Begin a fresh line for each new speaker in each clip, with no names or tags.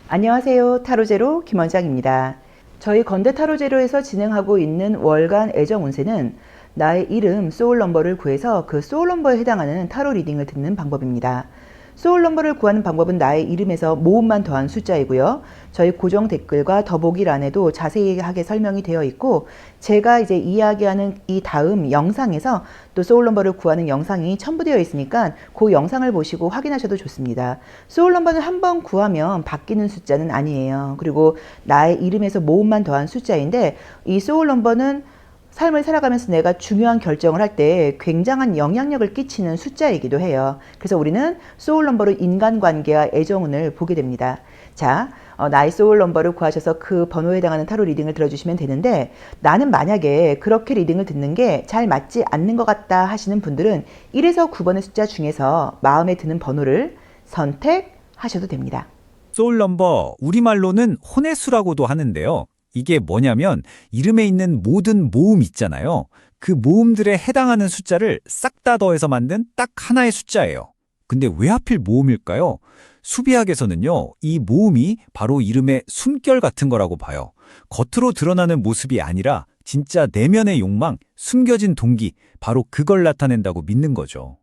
안녕하세요. 타로제로 김원장입니다. 저희 건대 타로제로에서 진행하고 있는 월간 애정 운세는 나의 이름 소울 넘버를 구해서 그 소울 넘버에 해당하는 타로 리딩을 듣는 방법입니다. 소울 넘버를 구하는 방법은 나의 이름에서 모음만 더한 숫자이고요. 저희 고정 댓글과 더보기란에도 자세하게 설명이 되어 있고, 제가 이제 이야기하는 이 다음 영상에서 또 소울 넘버를 구하는 영상이 첨부되어 있으니까 그 영상을 보시고 확인하셔도 좋습니다. 소울 넘버는 한번 구하면 바뀌는 숫자는 아니에요. 그리고 나의 이름에서 모음만 더한 숫자인데, 이 소울 넘버는 삶을 살아가면서 내가 중요한 결정을 할 때 굉장한 영향력을 끼치는 숫자이기도 해요. 그래서 우리는 소울 넘버로 인간관계와 애정운을 보게 됩니다. 자, 나의 소울 넘버를 구하셔서 그 번호에 해당하는 타로 리딩을 들어주시면 되는데, 나는 만약에 그렇게 리딩을 듣는 게 잘 맞지 않는 것 같다 하시는 분들은 1에서 9번의 숫자 중에서 마음에 드는 번호를 선택하셔도 됩니다.
소울 넘버, 우리말로는 혼의 수라고도 하는데요. 이게 뭐냐면 이름에 있는 모든 모음 있잖아요. 그 모음들에 해당하는 숫자를 싹 다 더해서 만든 딱 하나의 숫자예요. 근데 왜 하필 모음일까요? 수비학에서는요, 이 모음이 바로 이름의 숨결 같은 거라고 봐요. 겉으로 드러나는 모습이 아니라 진짜 내면의 욕망, 숨겨진 동기, 바로 그걸 나타낸다고 믿는 거죠.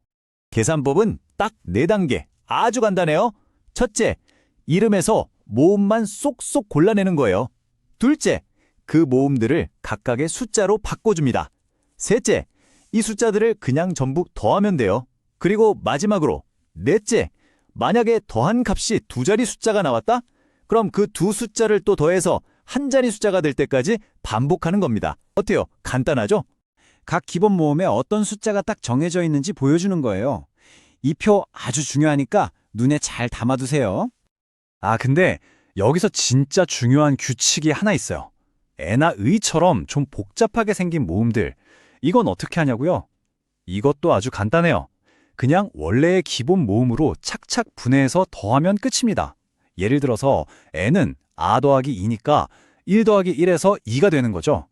계산법은 딱 4단계. 아주 간단해요. 첫째, 이름에서 모음만 쏙쏙 골라내는 거예요. 둘째, 그 모음들을 각각의 숫자로 바꿔줍니다. 셋째, 이 숫자들을 그냥 전부 더하면 돼요. 그리고 마지막으로 넷째, 만약에 더한 값이 2자리 숫자가 나왔다? 그럼 그 두 숫자를 또 더해서 한 자리 숫자가 될 때까지 반복하는 겁니다. 어때요? 간단하죠? 각 기본 모음에 어떤 숫자가 딱 정해져 있는지 보여주는 거예요. 이 표 아주 중요하니까 눈에 잘 담아두세요. 근데 여기서 진짜 중요한 규칙이 하나 있어요. 애나 의처럼 좀 복잡하게 생긴 모음들, 이건 어떻게 하냐고요? 이것도 아주 간단해요. 그냥 원래의 기본 모음으로 착착 분해해서 더하면 끝입니다. 예를 들어서 애는 아 더하기 2니까 1 더하기 1에서 2가 되는 거죠.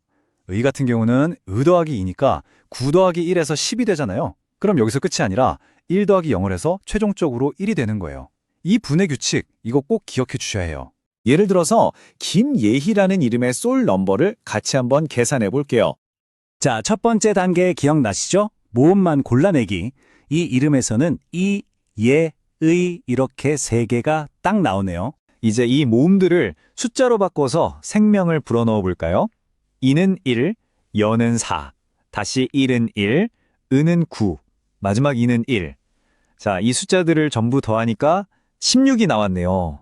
의 같은 경우는 의 더하기 2니까 9 더하기 1에서 10이 되잖아요. 그럼 여기서 끝이 아니라 1 더하기 0을 해서 최종적으로 1이 되는 거예요. 이 분해 규칙, 이거 꼭 기억해 주셔야 해요. 예를 들어서 김예희라는 이름의 소울 넘버를 같이 한번 계산해 볼게요. 자, 첫 번째 단계 기억나시죠? 모음만 골라내기. 이 이름에서는 이, 예, 의 이렇게 3개가 딱 나오네요. 이제 이 모음들을 숫자로 바꿔서 생명을 불어넣어 볼까요? 이는 1, 여는 4, 다시 1은 1, 은은 9, 마지막 이는 1. 자, 이 숫자들을 전부 더하니까 16이 나왔네요.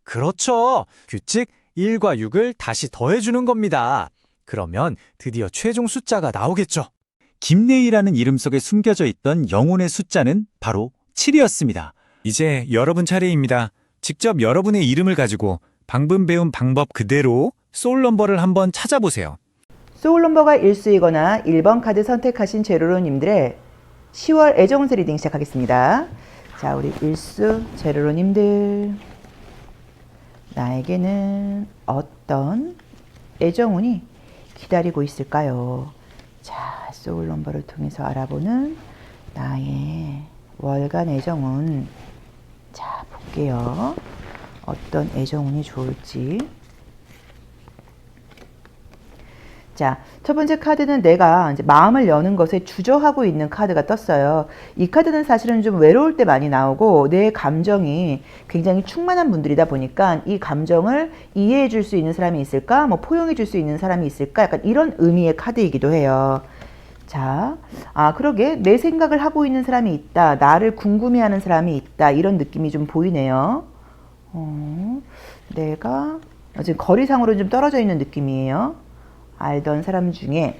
그렇죠. 규칙 1과 6을 다시 더해주는 겁니다. 그러면 드디어 최종 숫자가 나오겠죠. 김예희라는 이름 속에 숨겨져 있던 영혼의 숫자는 바로 7이었습니다. 이제 여러분 차례입니다. 직접 여러분의 이름을 가지고 방금 배운 방법 그대로 소울 넘버를 한번 찾아보세요.
소울 넘버가 1수이거나 1번 카드 선택하신 제로로님들의 10월 애정운세 리딩 시작하겠습니다. 자, 우리 1수 제로로님들, 나에게는 어떤 애정운이 기다리고 있을까요? 자, 소울 넘버를 통해서 알아보는 나의 월간 애정운. 자, 볼게요. 어떤 애정운이 좋을지. 자, 첫 번째 카드는 내가 이제 마음을 여는 것에 주저하고 있는 카드가 떴어요. 이 카드는 사실은 좀 외로울 때 많이 나오고, 내 감정이 굉장히 충만한 분들이다 보니까 이 감정을 이해해 줄 수 있는 사람이 있을까? 뭐 포용해 줄 수 있는 사람이 있을까? 약간 이런 의미의 카드이기도 해요. 자, 그러게 내 생각을 하고 있는 사람이 있다. 나를 궁금해하는 사람이 있다. 이런 느낌이 좀 보이네요. 내가 지금 거리상으로 좀 떨어져 있는 느낌이에요. 알던 사람 중에,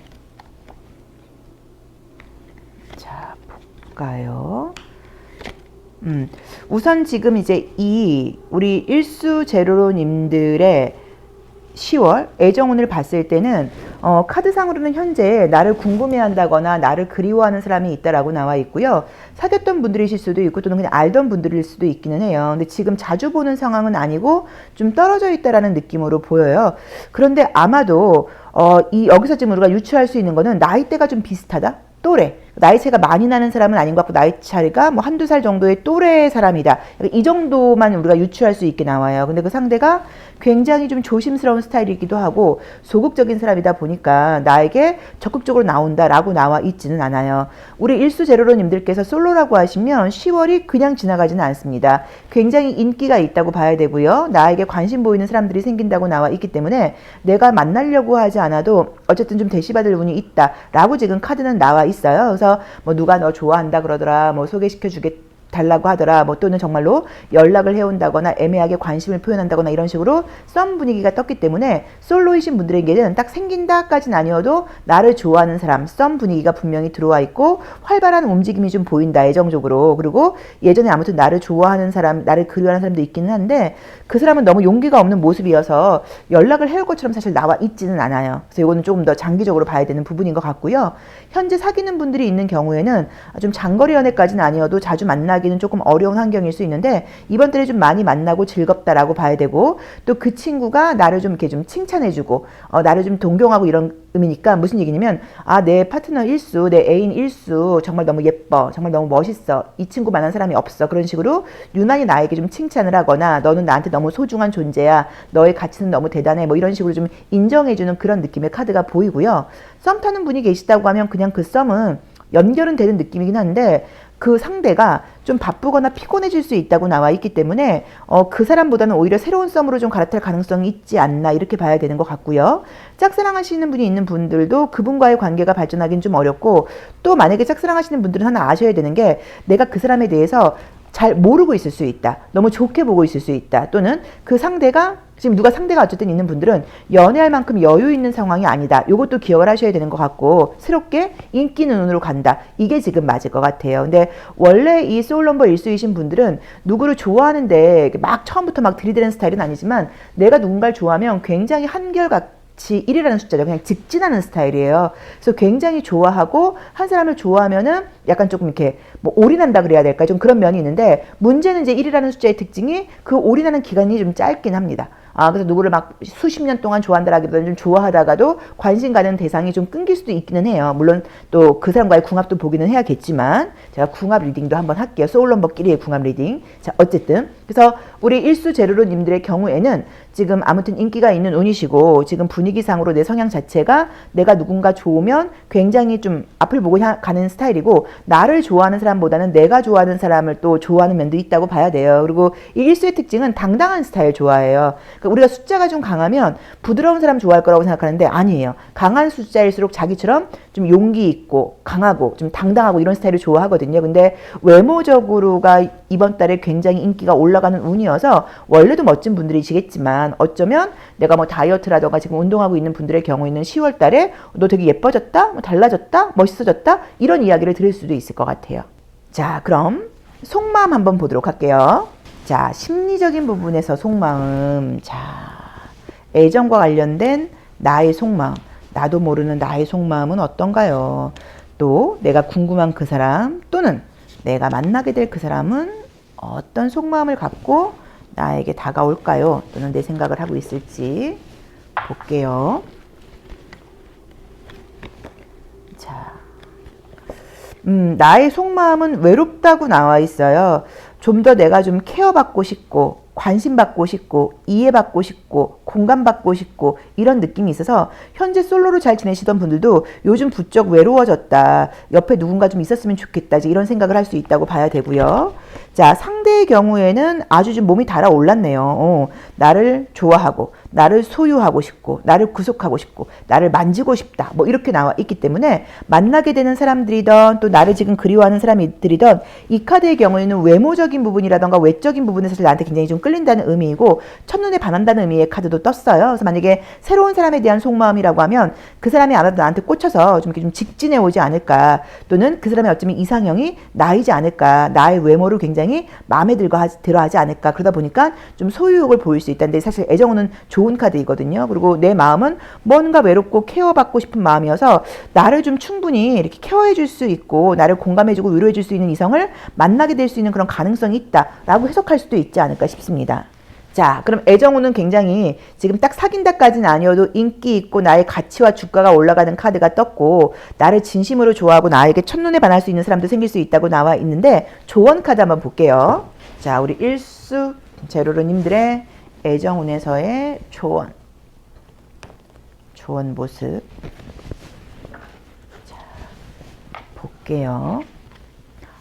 자, 볼까요? 우선 지금 이제 우리 일수 제로로님들의 10월 애정운을 봤을 때는 카드상으로는 현재 나를 궁금해한다거나 나를 그리워하는 사람이 있다라고 나와 있고요. 사귀었던 분들이실 수도 있고 또는 그냥 알던 분들일 수도 있기는 해요. 근데 지금 자주 보는 상황은 아니고 좀 떨어져 있다라는 느낌으로 보여요. 그런데 아마도 여기서 지금 우리가 유추할 수 있는 거는 나이대가 좀 비슷하다? 또래. 나이 차이가 많이 나는 사람은 아닌 것 같고 나이 차이가 뭐 한두 살 정도의 또래의 사람이다. 이 정도만 우리가 유추할 수 있게 나와요. 근데 그 상대가 굉장히 좀 조심스러운 스타일이기도 하고 소극적인 사람이다 보니까 나에게 적극적으로 나온다라고 나와 있지는 않아요. 우리 일수제로로님들께서 솔로라고 하시면 10월이 그냥 지나가지는 않습니다. 굉장히 인기가 있다고 봐야 되고요. 나에게 관심 보이는 사람들이 생긴다고 나와 있기 때문에 내가 만나려고 하지 않아도 어쨌든 좀 대시받을 운이 있다라고 지금 카드는 나와 있어요. 그래서 뭐 누가 너 좋아한다 그러더라, 뭐 소개시켜 주겠다 달라고 하더라, 뭐 또는 정말로 연락을 해온다거나 애매하게 관심을 표현한다거나 이런 식으로 썸 분위기가 떴기 때문에 솔로이신 분들에게는 딱 생긴다까지는 아니어도 나를 좋아하는 사람, 썸 분위기가 분명히 들어와 있고 활발한 움직임이 좀 보인다, 애정적으로. 그리고 예전에 아무튼 나를 좋아하는 사람, 나를 그리워하는 사람도 있기는 한데 그 사람은 너무 용기가 없는 모습이어서 연락을 해올 것처럼 사실 나와 있지는 않아요. 그래서 이거는 조금 더 장기적으로 봐야 되는 부분인 것 같고요. 현재 사귀는 분들이 있는 경우에는 좀 장거리 연애까지는 아니어도 자주 만나기는 조금 어려운 환경일 수 있는데 이번 달에 좀 많이 만나고 즐겁다라고 봐야 되고, 또 그 친구가 나를 좀 이렇게 좀 칭찬해주고 나를 좀 동경하고 이런 의미니까 무슨 얘기냐면, 아, 내 파트너 일수, 내 애인 일수 정말 너무 예뻐, 정말 너무 멋있어, 이 친구만한 사람이 없어, 그런 식으로 유난히 나에게 좀 칭찬을 하거나 너는 나한테 너무 소중한 존재야, 너의 가치는 너무 대단해, 뭐 이런 식으로 좀 인정해주는 그런 느낌의 카드가 보이고요. 썸 타는 분이 계시다고 하면 그냥 그 썸은 연결은 되는 느낌이긴 한데 그 상대가 좀 바쁘거나 피곤해질 수 있다고 나와 있기 때문에 그 사람보다는 오히려 새로운 썸으로 좀 갈아탈 가능성이 있지 않나, 이렇게 봐야 되는 것 같고요. 짝사랑하시는 분이 있는 분들도 그분과의 관계가 발전하기는 좀 어렵고, 또 만약에 짝사랑하시는 분들은 하나 아셔야 되는 게, 내가 그 사람에 대해서 잘 모르고 있을 수 있다, 너무 좋게 보고 있을 수 있다, 또는 그 상대가 지금 누가 상대가 어쨌든 있는 분들은 연애할 만큼 여유 있는 상황이 아니다. 이것도 기억을 하셔야 되는 것 같고, 새롭게 인기 눈으로 간다. 이게 지금 맞을 것 같아요. 근데 원래 이 소울넘버 일수이신 분들은 누구를 좋아하는데 막 처음부터 막 들이대는 스타일은 아니지만 내가 누군가를 좋아하면 굉장히 한결같이 1이라는 숫자죠. 그냥 직진하는 스타일이에요. 그래서 굉장히 좋아하고 한 사람을 좋아하면은 약간 조금 이렇게 뭐 올인한다 그래야 될까, 좀 그런 면이 있는데, 문제는 이제 1이라는 숫자의 특징이 그 올인하는 기간이 좀 짧긴 합니다. 그래서 누구를 막 수십 년 동안 좋아한다라기보다는 좀 좋아하다가도 관심 가는 대상이 좀 끊길 수도 있기는 해요. 물론 또 그 사람과의 궁합도 보기는 해야겠지만, 제가 궁합 리딩도 한번 할게요. 소울넘버끼리의 궁합 리딩. 자, 어쨌든 그래서 우리 일수제로로님들의 경우에는 지금 아무튼 인기가 있는 운이시고, 지금 분위기상으로 내 성향 자체가 내가 누군가 좋으면 굉장히 좀 앞을 보고 가는 스타일이고, 나를 좋아하는 사람보다는 내가 좋아하는 사람을 또 좋아하는 면도 있다고 봐야 돼요. 그리고 이 일수의 특징은 당당한 스타일 좋아해요. 그러니까 우리가 숫자가 좀 강하면 부드러운 사람 좋아할 거라고 생각하는데 아니에요. 강한 숫자일수록 자기처럼 좀 용기 있고 강하고 좀 당당하고 이런 스타일을 좋아하거든요. 근데 외모적으로가 이번 달에 굉장히 인기가 올라가는 운이어서 원래도 멋진 분들이시겠지만, 어쩌면 내가 뭐 다이어트라던가 지금 운동하고 있는 분들의 경우에는 10월 달에 너 되게 예뻐졌다, 뭐 달라졌다, 멋있어졌다, 이런 이야기를 들을 수도 있을 것 같아요. 자, 그럼 속마음 한번 보도록 할게요. 자, 심리적인 부분에서 속마음. 자, 애정과 관련된 나의 속마음, 나도 모르는 나의 속마음은 어떤가요? 또 내가 궁금한 그 사람, 또는 내가 만나게 될 그 사람은 어떤 속마음을 갖고 나에게 다가올까요? 또는 내 생각을 하고 있을지 볼게요. 자, 나의 속마음은 외롭다고 나와 있어요. 좀 더 내가 좀 케어받고 싶고, 관심받고 싶고, 이해받고 싶고, 공감받고 싶고, 이런 느낌이 있어서 현재 솔로로 잘 지내시던 분들도 요즘 부쩍 외로워졌다, 옆에 누군가 좀 있었으면 좋겠다, 이런 생각을 할 수 있다고 봐야 되고요. 자, 상대의 경우에는 아주 좀 몸이 달아올랐네요. 나를 좋아하고, 나를 소유하고 싶고, 나를 구속하고 싶고, 나를 만지고 싶다, 뭐 이렇게 나와 있기 때문에 만나게 되는 사람들이든 또 나를 지금 그리워하는 사람들이든 이 카드의 경우에는 외모적인 부분이라던가 외적인 부분에서 나한테 굉장히 좀 끌린다는 의미이고, 첫눈에 반한다는 의미의 카드도 떴어요. 그래서 만약에 새로운 사람에 대한 속마음이라고 하면 그 사람이 아마도 나한테 꽂혀서 좀 이렇게 좀 직진해 오지 않을까, 또는 그 사람의 어쩌면 이상형이 나이지 않을까, 나의 외모를 굉장히 마음에 들어 하지 않을까, 그러다 보니까 좀 소유욕을 보일 수 있다는데, 사실 애정운은 좋은 카드이거든요. 그리고 내 마음은 뭔가 외롭고 케어받고 싶은 마음이어서 나를 좀 충분히 이렇게 케어해 줄 수 있고, 나를 공감해 주고 위로해 줄 수 있는 이성을 만나게 될 수 있는 그런 가능성이 있다라고 해석할 수도 있지 않을까 싶습니다. 자, 그럼 애정운은 굉장히 지금 딱 사귄다까지는 아니어도 인기 있고 나의 가치와 주가가 올라가는 카드가 떴고 나를 진심으로 좋아하고 나에게 첫눈에 반할 수 있는 사람도 생길 수 있다고 나와 있는데 조언 카드 한번 볼게요. 자, 우리 일수 제로로님들의 애정운에서의 조언 모습 자, 볼게요.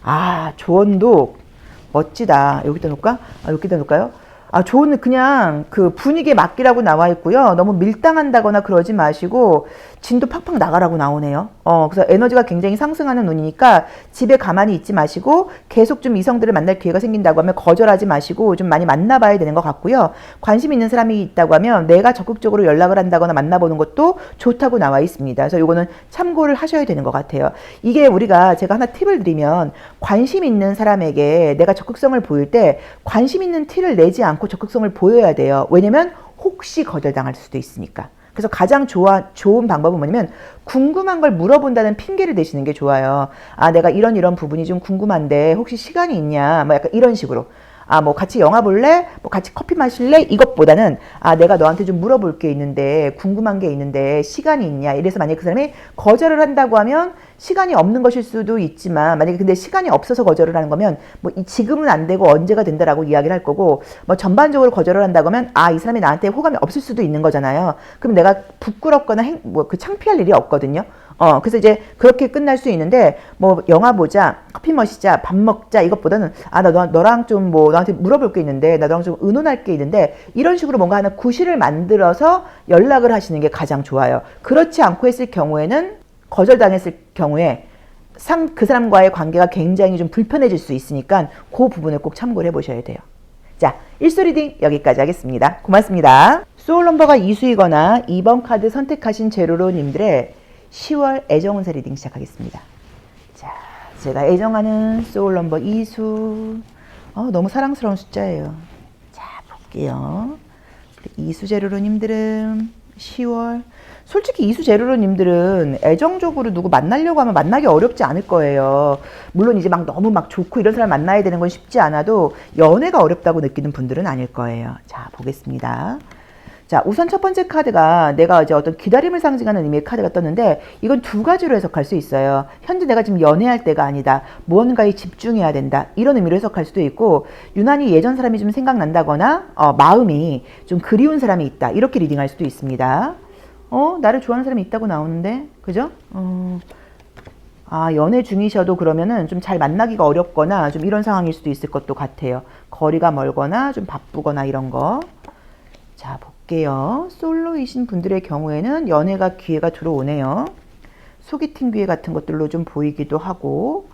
아, 조언도 멋지다. 여기다 놓을까? 여기다 놓을까요? 조언은 그냥 그 분위기에 맡기라고 나와 있고요. 너무 밀당한다거나 그러지 마시고 진도 팍팍 나가라고 나오네요. 그래서 에너지가 굉장히 상승하는 운이니까 집에 가만히 있지 마시고 계속 좀 이성들을 만날 기회가 생긴다고 하면 거절하지 마시고 좀 많이 만나봐야 되는 것 같고요. 관심 있는 사람이 있다고 하면 내가 적극적으로 연락을 한다거나 만나보는 것도 좋다고 나와 있습니다. 그래서 이거는 참고를 하셔야 되는 것 같아요. 이게 우리가 제가 하나 팁을 드리면 관심 있는 사람에게 내가 적극성을 보일 때 관심 있는 티를 내지 않고 적극성을 보여야 돼요. 왜냐면 혹시 거절당할 수도 있으니까. 그래서 가장 좋은 방법은 뭐냐면 궁금한 걸 물어본다는 핑계를 대시는 게 좋아요. 내가 이런 부분이 좀 궁금한데 혹시 시간이 있냐? 뭐 약간 이런 식으로. 뭐 같이 영화 볼래? 뭐 같이 커피 마실래? 이것보다는 내가 너한테 좀 물어볼 게 있는데 궁금한 게 있는데 시간이 있냐? 이래서 만약에 그 사람이 거절을 한다고 하면 시간이 없는 것일 수도 있지만 만약에 근데 시간이 없어서 거절을 하는 거면 뭐 지금은 안 되고 언제가 된다라고 이야기를 할 거고 뭐 전반적으로 거절을 한다고 하면 이 사람이 나한테 호감이 없을 수도 있는 거잖아요. 그럼 내가 부끄럽거나 그 창피할 일이 없거든요. 그래서 이제 그렇게 끝날 수 있는데 뭐 영화 보자, 커피 마시자, 밥 먹자 이것보다는 너랑 좀 뭐 너한테 물어볼 게 있는데 나 너랑 좀 의논할 게 있는데 이런 식으로 뭔가 하나 구실을 만들어서 연락을 하시는 게 가장 좋아요. 그렇지 않고 했을 경우에는 거절당했을 경우에 그 사람과의 관계가 굉장히 좀 불편해질 수 있으니까 그 부분을 꼭 참고를 해보셔야 돼요. 자, 1수 리딩 여기까지 하겠습니다. 고맙습니다. 소울 넘버가 2수이거나 2번 카드 선택하신 제로로님들의 10월 애정운세 리딩 시작하겠습니다. 자, 제가 애정하는 소울 넘버 2수. 너무 사랑스러운 숫자예요. 자, 볼게요. 2수 제로로님들은 10월. 솔직히 이수 제로로님들은 애정적으로 누구 만나려고 하면 만나기 어렵지 않을 거예요. 물론 이제 막 너무 막 좋고 이런 사람 만나야 되는 건 쉽지 않아도 연애가 어렵다고 느끼는 분들은 아닐 거예요. 자, 보겠습니다. 자, 우선 첫 번째 카드가 내가 이제 어떤 기다림을 상징하는 의미의 카드가 떴는데 이건 두 가지로 해석할 수 있어요. 현재 내가 지금 연애할 때가 아니다. 무언가에 집중해야 된다. 이런 의미로 해석할 수도 있고 유난히 예전 사람이 좀 생각난다거나 마음이 좀 그리운 사람이 있다. 이렇게 리딩할 수도 있습니다. 나를 좋아하는 사람이 있다고 나오는데 그죠? 연애 중이셔도 그러면은 좀 잘 만나기가 어렵거나 좀 이런 상황일 수도 있을 것도 같아요. 거리가 멀거나 좀 바쁘거나 이런 거. 자, 볼게요. 솔로이신 분들의 경우에는 연애가 기회가 들어오네요. 소개팅 기회 같은 것들로 좀 보이기도 하고.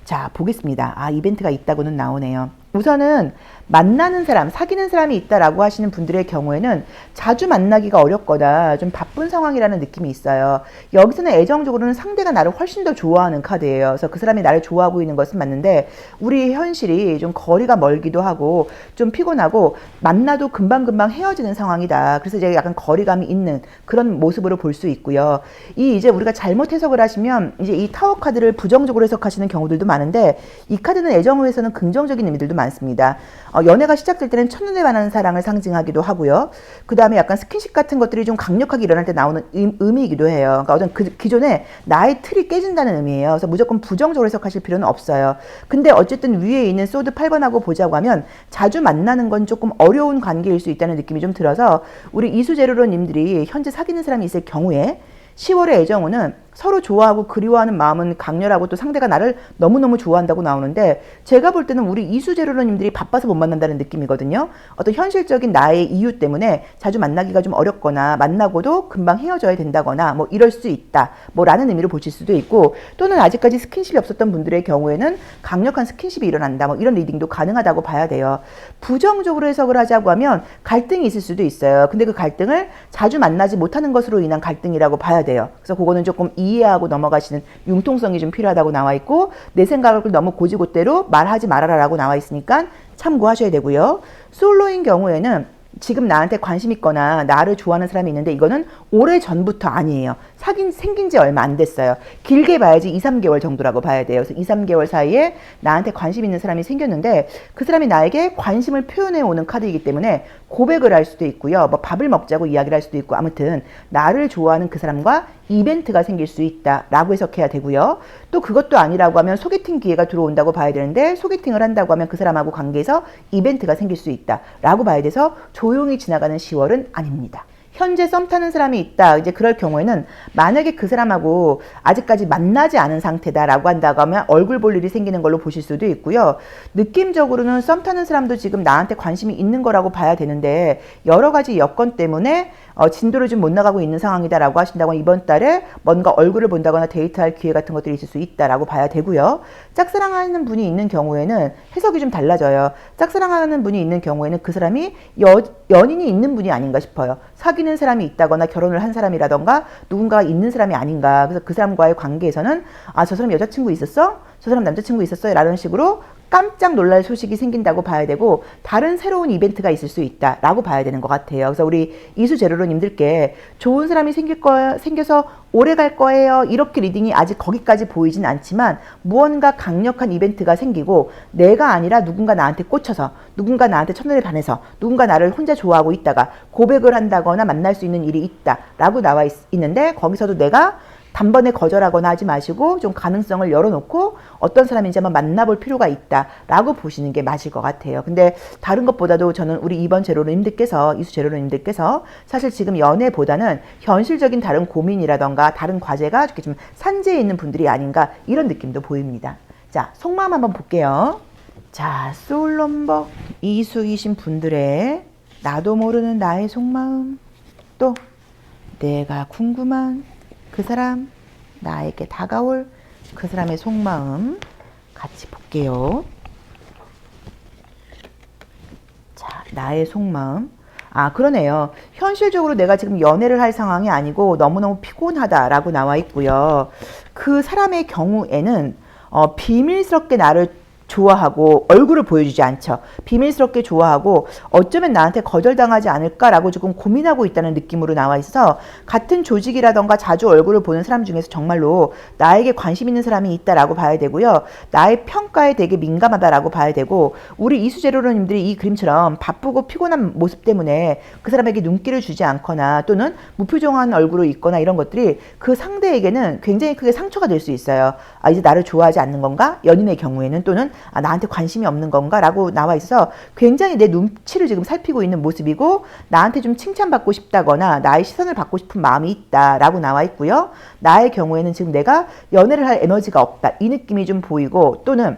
자, 보겠습니다. 이벤트가 있다고는 나오네요. 우선은 만나는 사람, 사귀는 사람이 있다라고 하시는 분들의 경우에는 자주 만나기가 어렵거나 좀 바쁜 상황이라는 느낌이 있어요. 여기서는 애정적으로는 상대가 나를 훨씬 더 좋아하는 카드예요. 그래서 그 사람이 나를 좋아하고 있는 것은 맞는데 우리 현실이 좀 거리가 멀기도 하고 좀 피곤하고 만나도 금방금방 헤어지는 상황이다. 그래서 이제 약간 거리감이 있는 그런 모습으로 볼 수 있고요. 이제 우리가 잘못 해석을 하시면 이제 이 타워 카드를 부정적으로 해석하시는 경우들도 많은데 이 카드는 애정에서는 긍정적인 의미들도 많습니다. 연애가 시작될 때는 첫눈에 반하는 사랑을 상징하기도 하고요. 그 다음에 약간 스킨십 같은 것들이 좀 강력하게 일어날 때 나오는 의미이기도 해요. 그러니까 어떤 기존에 나의 틀이 깨진다는 의미예요. 그래서 무조건 부정적으로 해석하실 필요는 없어요. 근데 어쨌든 위에 있는 소드 8번하고 보자고 하면 자주 만나는 건 조금 어려운 관계일 수 있다는 느낌이 좀 들어서 우리 이수제로로님들이 현재 사귀는 사람이 있을 경우에 10월의 애정운은 서로 좋아하고 그리워하는 마음은 강렬하고 또 상대가 나를 너무너무 좋아한다고 나오는데 제가 볼 때는 우리 이수제로로님들이 바빠서 못 만난다는 느낌이거든요. 어떤 현실적인 나의 이유 때문에 자주 만나기가 좀 어렵거나 만나고도 금방 헤어져야 된다거나 뭐 이럴 수 있다 뭐 라는 의미로 보실 수도 있고 또는 아직까지 스킨십이 없었던 분들의 경우에는 강력한 스킨십이 일어난다 뭐 이런 리딩도 가능하다고 봐야 돼요. 부정적으로 해석을 하자고 하면 갈등이 있을 수도 있어요. 근데 그 갈등을 자주 만나지 못하는 것으로 인한 갈등이라고 봐야 돼요. 그래서 그거는 조금 이해하고 넘어가시는 융통성이 좀 필요하다고 나와 있고 내 생각을 너무 고지고대로 말하지 말아라 라고 나와 있으니까 참고하셔야 되고요. 솔로인 경우에는 지금 나한테 관심 있거나 나를 좋아하는 사람이 있는데 이거는 오래 전부터 아니에요. 생긴 지 얼마 안 됐어요. 길게 봐야지 2, 3개월 정도라고 봐야 돼요. 그래서 2, 3개월 사이에 나한테 관심 있는 사람이 생겼는데 그 사람이 나에게 관심을 표현해 오는 카드이기 때문에 고백을 할 수도 있고요. 뭐 밥을 먹자고 이야기를 할 수도 있고 아무튼 나를 좋아하는 그 사람과 이벤트가 생길 수 있다라고 해석해야 되고요. 또 그것도 아니라고 하면 소개팅 기회가 들어온다고 봐야 되는데 소개팅을 한다고 하면 그 사람하고 관계에서 이벤트가 생길 수 있다라고 봐야 돼서 조용히 지나가는 10월은 아닙니다. 현재 썸 타는 사람이 있다. 이제 그럴 경우에는 만약에 그 사람하고 아직까지 만나지 않은 상태다라고 한다고 하면 얼굴 볼 일이 생기는 걸로 보실 수도 있고요. 느낌적으로는 썸 타는 사람도 지금 나한테 관심이 있는 거라고 봐야 되는데 여러 가지 여건 때문에 진도를 좀 못 나가고 있는 상황이다라고 하신다고 이번 달에 뭔가 얼굴을 본다거나 데이트할 기회 같은 것들이 있을 수 있다라고 봐야 되고요. 짝사랑하는 분이 있는 경우에는 해석이 좀 달라져요. 짝사랑하는 분이 있는 경우에는 그 사람이 연인이 있는 분이 아닌가 싶어요. 사귀는 사람이 있다거나 결혼을 한 사람이라던가 누군가가 있는 사람이 아닌가. 그래서 그 사람과의 관계에서는 저 사람 여자친구 있었어? 저 사람 남자친구 있었어? 라는 식으로 깜짝 놀랄 소식이 생긴다고 봐야 되고 다른 새로운 이벤트가 있을 수 있다라고 봐야 되는 것 같아요. 그래서 우리 이수제로로님들께 좋은 사람이 생겨서 오래 갈 거예요. 이렇게 리딩이 아직 거기까지 보이진 않지만 무언가 강력한 이벤트가 생기고 내가 아니라 누군가 나한테 꽂혀서 누군가 나한테 첫눈에 반해서 누군가 나를 혼자 좋아하고 있다가 고백을 한다거나 만날 수 있는 일이 있다라고 나와 있는데 거기서도 내가 단번에 거절하거나 하지 마시고 좀 가능성을 열어놓고 어떤 사람인지 한번 만나볼 필요가 있다라고 보시는 게 맞을 것 같아요. 근데 다른 것보다도 저는 우리 이번 제로로님들께서 이수 제로로님들께서 사실 지금 연애보다는 현실적인 다른 고민이라던가 다른 과제가 이렇게 좀 산재해 있는 분들이 아닌가 이런 느낌도 보입니다. 자, 속마음 한번 볼게요. 자, 소울 넘버 이수이신 분들의 나도 모르는 나의 속마음 또 내가 궁금한 그 사람, 나에게 다가올 그 사람의 속마음 같이 볼게요. 자, 나의 속마음. 그러네요. 현실적으로 내가 지금 연애를 할 상황이 아니고 너무너무 피곤하다라고 나와 있고요. 그 사람의 경우에는 비밀스럽게 나를 좋아하고 얼굴을 보여주지 않죠. 비밀스럽게 좋아하고 어쩌면 나한테 거절당하지 않을까라고 조금 고민하고 있다는 느낌으로 나와 있어서 같은 조직이라던가 자주 얼굴을 보는 사람 중에서 정말로 나에게 관심 있는 사람이 있다라고 봐야 되고요. 나의 평가에 되게 민감하다라고 봐야 되고 우리 이수제로로님들이 이 그림처럼 바쁘고 피곤한 모습 때문에 그 사람에게 눈길을 주지 않거나 또는 무표정한 얼굴로 있거나 이런 것들이 그 상대에게는 굉장히 크게 상처가 될 수 있어요. 이제 나를 좋아하지 않는 건가? 연인의 경우에는 또는 나한테 관심이 없는 건가? 라고 나와 있어서 굉장히 내 눈치를 지금 살피고 있는 모습이고 나한테 좀 칭찬받고 싶다거나 나의 시선을 받고 싶은 마음이 있다 라고 나와 있고요. 나의 경우에는 지금 내가 연애를 할 에너지가 없다 이 느낌이 좀 보이고 또는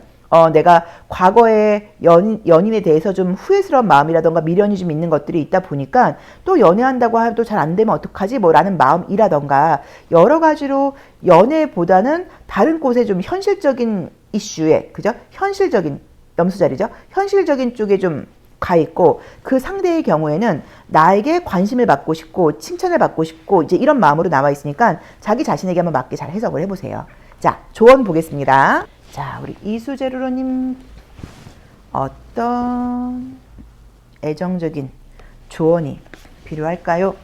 내가 과거에 연인에 대해서 좀 후회스러운 마음이라던가 미련이 좀 있는 것들이 있다 보니까 또 연애한다고 해도 잘 안 되면 어떡하지? 라는 마음이라던가 여러 가지로 연애보다는 다른 곳에 좀 현실적인 이슈에, 그죠? 현실적인, 염수자리죠? 현실적인 쪽에 좀 가 있고 그 상대의 경우에는 나에게 관심을 받고 싶고 칭찬을 받고 싶고 이제 이런 마음으로 나와 있으니까 자기 자신에게 한번 맞게 잘 해석을 해보세요. 자, 조언 보겠습니다. 자, 우리 이수제루로님 어떤 애정적인 조언이 필요할까요?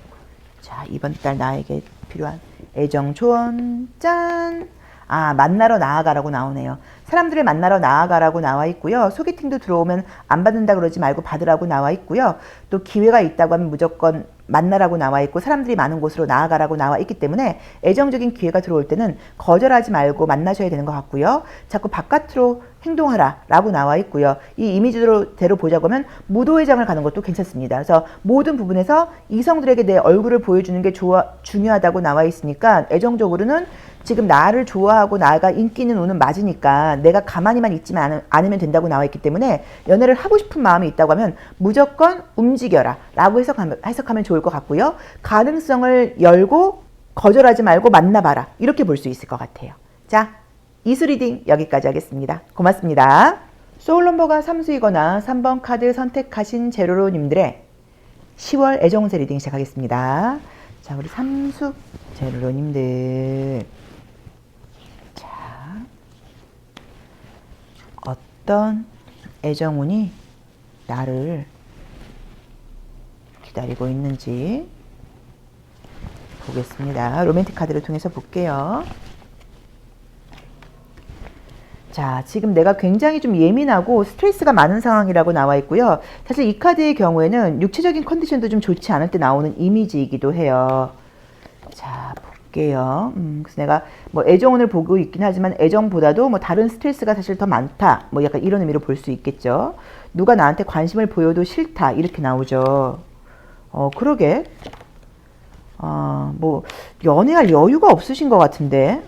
자, 이번 달 나에게 필요한 애정 조언 짠! 만나러 나아가라고 나오네요. 사람들을 만나러 나아가라고 나와 있고요. 소개팅도 들어오면 안 받는다 그러지 말고 받으라고 나와 있고요. 또 기회가 있다고 하면 무조건 만나라고 나와 있고 사람들이 많은 곳으로 나아가라고 나와 있기 때문에 애정적인 기회가 들어올 때는 거절하지 말고 만나셔야 되는 것 같고요. 자꾸 바깥으로 행동하라 라고 나와 있고요. 이 이미지대로 보자고 하면 무도회장을 가는 것도 괜찮습니다. 그래서 모든 부분에서 이성들에게 내 얼굴을 보여주는 게 중요하다고 나와 있으니까 애정적으로는 지금 나를 좋아하고 나가 인기는 오는 맞으니까 내가 가만히만 있지만 않으면 된다고 나와 있기 때문에 연애를 하고 싶은 마음이 있다고 하면 무조건 움직여라 라고 해석하면 좋을 것 같고요. 가능성을 열고 거절하지 말고 만나봐라 이렇게 볼 수 있을 것 같아요. 자, 이수 리딩 여기까지 하겠습니다. 고맙습니다. 소울 넘버가 3수이거나 3번 카드 선택하신 제로로님들의 10월 애정운세 리딩 시작하겠습니다. 자, 우리 3수 제로로님들 어떤 애정운이 나를 기다리고 있는지 보겠습니다. 로맨틱 카드를 통해서 볼게요. 자, 지금 내가 굉장히 좀 예민하고 스트레스가 많은 상황이라고 나와 있고요. 사실 이 카드의 경우에는 육체적인 컨디션도 좀 좋지 않을 때 나오는 이미지이기도 해요. 자, 볼게요. 그래서 내가 뭐 애정운을 보고 있긴 하지만 애정보다도 뭐 다른 스트레스가 사실 더 많다. 뭐 약간 이런 의미로 볼 수 있겠죠. 누가 나한테 관심을 보여도 싫다. 이렇게 나오죠. 그러게. 뭐 연애할 여유가 없으신 것 같은데